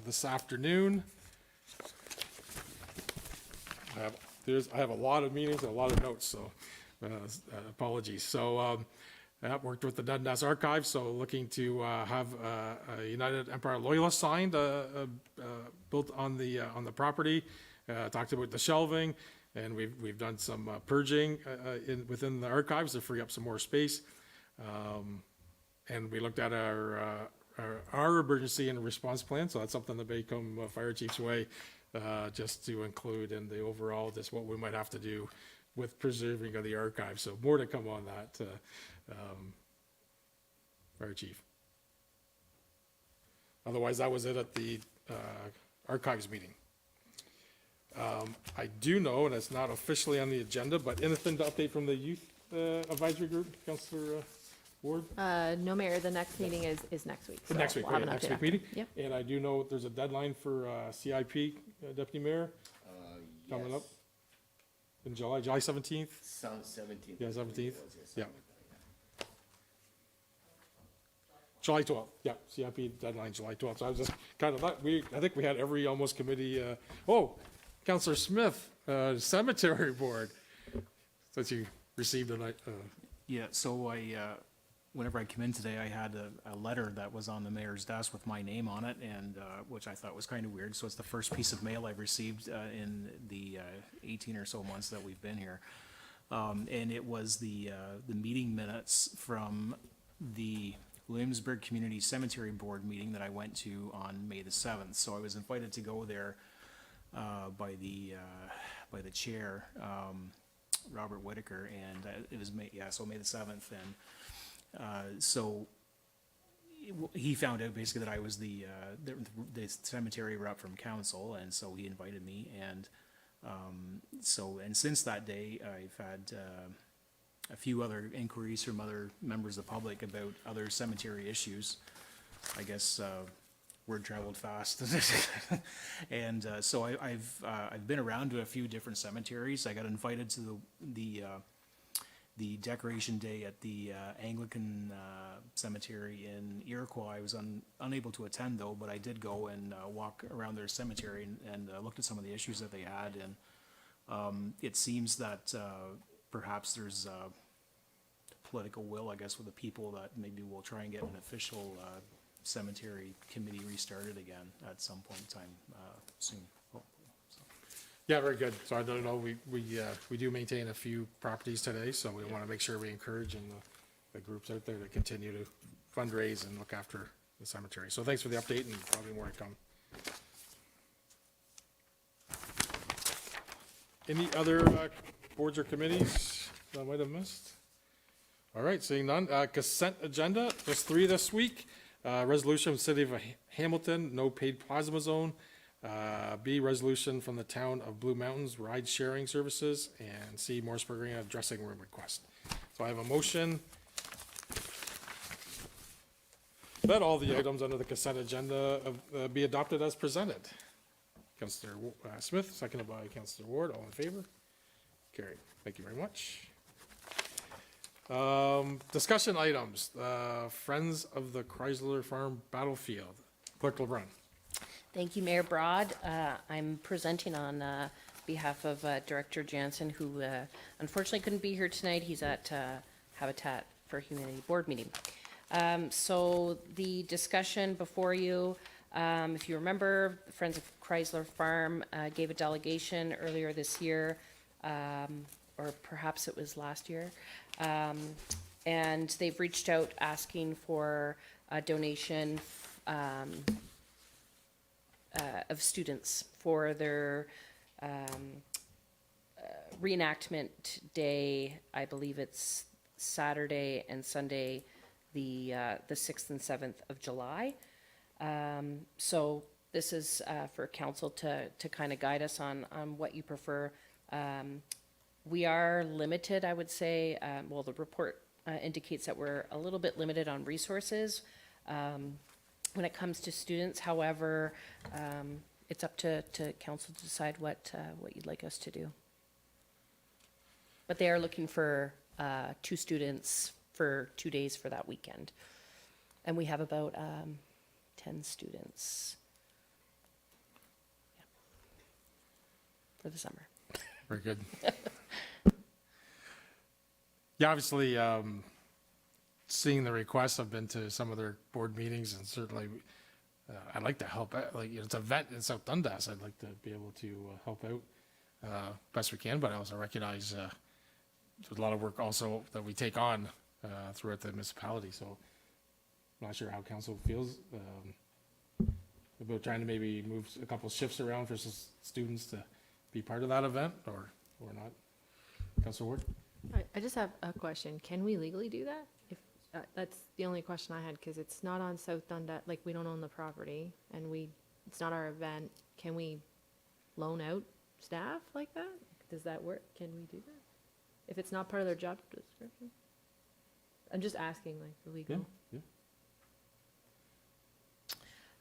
this afternoon. I have a lot of meetings and a lot of notes, so apologies. So I worked with the Dundas Archives, so looking to have a United Empire Loyalist signed built on the property. Talked about the shelving, and we've done some purging within the archives to free up some more space. And we looked at our emergency and response plan, so that's something that may come Fire Chief's way, just to include in the overall, just what we might have to do with preserving of the archive. So more to come on that, Fire Chief. Otherwise, that was it at the archives meeting. I do know, and it's not officially on the agenda, but anything to update from the youth advisory group, Councillor Ward? No, Mayor, the next meeting is next week. so Next week, we'll have right, an next update week after. meeting? Yep. And I do know there's a deadline for CIP, Deputy Mayor, coming up in July 17th? Sounds 17th. Yeah, 17th, yeah. July 12th, yeah, CIP deadline, July 12th. So I was just kind of, I think we had every almost committee, Councillor Smith, Cemetery Board, since you received a Yeah, so whenever I came in today, I had a letter that was on the mayor's desk with my name on it, and, which I thought was kind of weird. So it's the first piece of mail I've received in the 18 or so months that we've been here. And it was the meeting minutes from the Williamsburg Community Cemetery Board meeting that I went to on May the 7th. So I was invited to go there by the chair, Robert Whitaker, and it was May the 7th. And so he found out basically that I was the cemetery rep from council, and so he invited me, and and since that day, I've had a few other inquiries from other members of the public about other cemetery issues. I guess word traveled fast, and so I've been around to a few different cemeteries. I got invited to the decoration day at the Anglican cemetery in Iroquois. I was unable to attend though, but I did go and walk around their cemetery and looked at some of the issues that they had, and it seems that perhaps there's political will, I guess, with the people that maybe we'll try and get an official cemetery committee restarted again at some point in time soon. Yeah, very good. So I don't know, we do maintain a few properties today, so we want to make sure we encourage the groups out there to continue to fundraise and look after the cemetery. So thanks for the update, and probably more to come. Any other boards or committees that I might have missed? All right, seeing none. Consent agenda, just 3 this week. Resolution of City of Hamilton, no paid plasma zone. B, resolution from the town of Blue Mountains, ride sharing services. And C, Morrisburg Arena dressing room request. So I have a motion that all the items under the consent agenda be adopted as presented. Councillor Smith, seconded by Councillor Ward. All in favor? Carried. Thank you very much. Discussion items. Friends of the Chrysler Farm Battlefield. Clerk LeBrun. Thank you, Mayor Broad. I'm presenting on behalf of Director Jansen, who unfortunately couldn't be here tonight. He's at Habitat for Humanity Board meeting. So the discussion before you, if you remember, Friends of Chrysler Farm gave a delegation earlier this year, or perhaps it was last year, and they've reached out asking for a donation of students for their reenactment day. I believe it's Saturday and Sunday, the 6th and 7th of July. So this is for council to kind of guide us on what you prefer. We are limited, I would say. Well, the report indicates that we're a little bit limited on resources when it comes to students. However, it's up to council to decide what you'd like us to do. But they are looking for 2 students for 2 days for that weekend. And we have about 10 students for the summer. Very good. Yeah, obviously, seeing the requests, I've been to some of their board meetings, and certainly I'd like to help out. Like, it's an event in South Dundas. I'd like to be able to help out best we can, but I also recognize there's a lot of work also that we take on throughout the municipality. So I'm not sure how council feels about trying to maybe move a couple shifts around for students to be part of that event, or not. Councilor Ward? I just have a question. Can we legally do that? If that's the only question I had, because it's not on South Dundas, like, we don't own the property, and it's not our event. Can we loan out staff like that? Does that work? Can we do that? If it's not part of their job description? I'm just asking, like, the legal.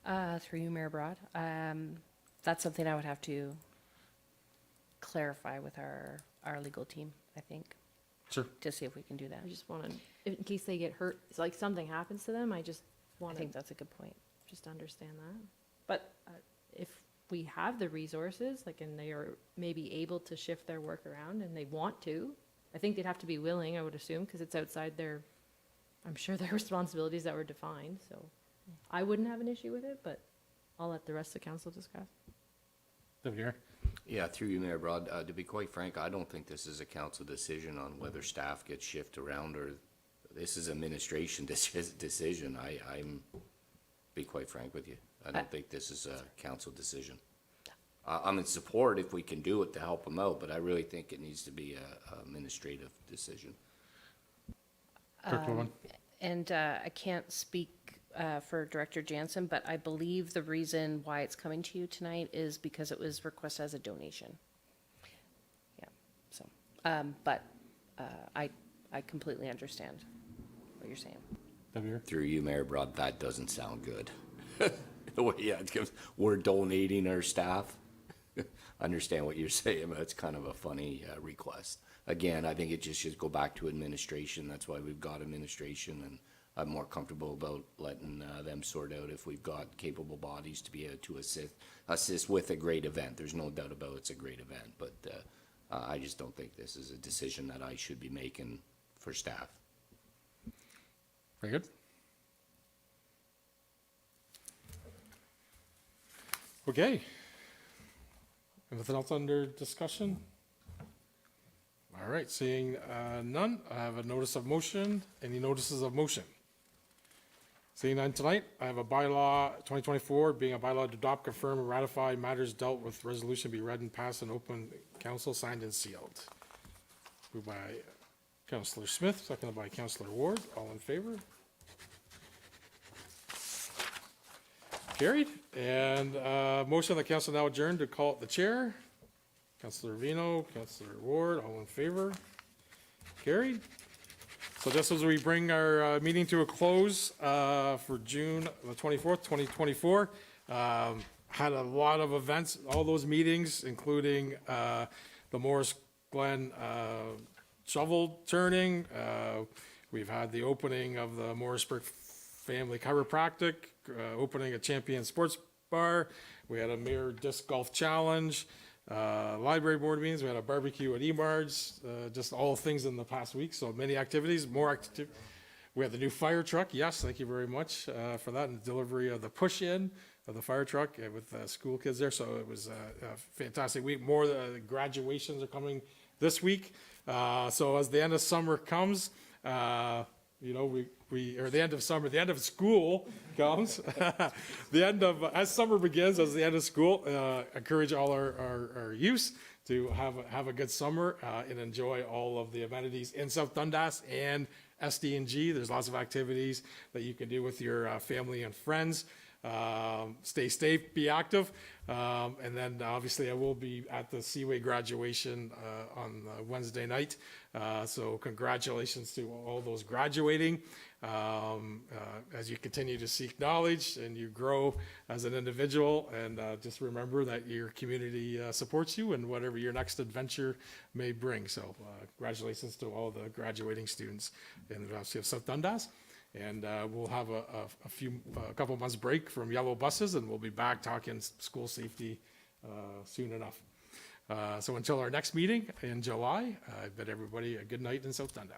Yeah. Through you, Mayor Broad. That's something I would have to clarify with our legal team, I think. Sure. To see if we can do that. I just want to, in case they get hurt, it's like something happens to them, I just I want to think that's a good point. just understand that. But if we have the resources, like, and they are maybe able to shift their work around and they want to, I think they'd have to be willing, I would assume, because it's outside their, I'm sure, their responsibilities that were defined, so I wouldn't have an issue with it, but I'll let the rest of the council discuss. Over here. Yeah, through you, Mayor Broad, to be quite frank, I don't think this is a council decision on whether staff gets shifted around, or this is administration decision. I'm, be quite frank with you, I don't think this is a council decision. I'm in support if we can do it to help them out, but I really think it needs to be a administrative decision. Clerk LeBrun. And I can't speak for Director Jansen, but I believe the reason why it's coming to you tonight is because it was requested as a donation. Yeah, so, I completely understand what you're saying. Deputy Through you, Mayor Broad, that doesn't sound good. Yeah, because we're donating our staff. Understand what you're saying, but it's kind of a funny request. Again, I think it just should go back to administration. That's why we've got administration, and I'm more comfortable about letting them sort out if we've got capable bodies to be able to assist with a great event. There's no doubt about it's a great event, but I just don't think this is a decision that I should be making for staff. Very good. Okay. Anything else under discussion? All right, seeing none, I have a notice of motion. Any notices of motion? Seeing none tonight, I have a bylaw 2024, being a bylaw to adopt, confirm, and ratify matters dealt with resolution be read and passed in open council, signed and sealed. Moved by Councillor Smith, seconded by Councillor Ward. All in favor? Carried. And motion that council now adjourned to call it the chair. Councillor Vino, Councillor Ward, all in favor? Carried. So just as we bring our meeting to a close for June the 24th, 2024, had a lot of events, all those meetings, including the Morris Glen shovel turning. We've had the opening of the Morrisburg Family Chiropractic, opening a Champion Sports Bar. We had a Mayor Disc Golf Challenge, library board meetings. We had a barbecue at Emar's, just all things in the past week. So many activities, more active. We had the new fire truck. Yes, thank you very much for that, and the delivery of the push-in of the fire truck with school kids there. So it was a fantastic week. More graduations are coming this week. So as the end of summer comes, you know, or the end of summer, the end of school comes, as summer begins, as the end of school, encourage all our youth to have a good summer and enjoy all of the amenities in South Dundas and SD&G. There's lots of activities that you can do with your family and friends. Stay safe, be active. And then obviously I will be at the Seaway graduation on Wednesday night. So congratulations to all those graduating. As you continue to seek knowledge and you grow as an individual, and just remember that your community supports you and whatever your next adventure may bring. So congratulations to all the graduating students in the University of South Dundas. And we'll have a couple months break from yellow buses, and we'll be back talking school safety soon enough. So until our next meeting in July, I bid everybody a good night in South Dundas.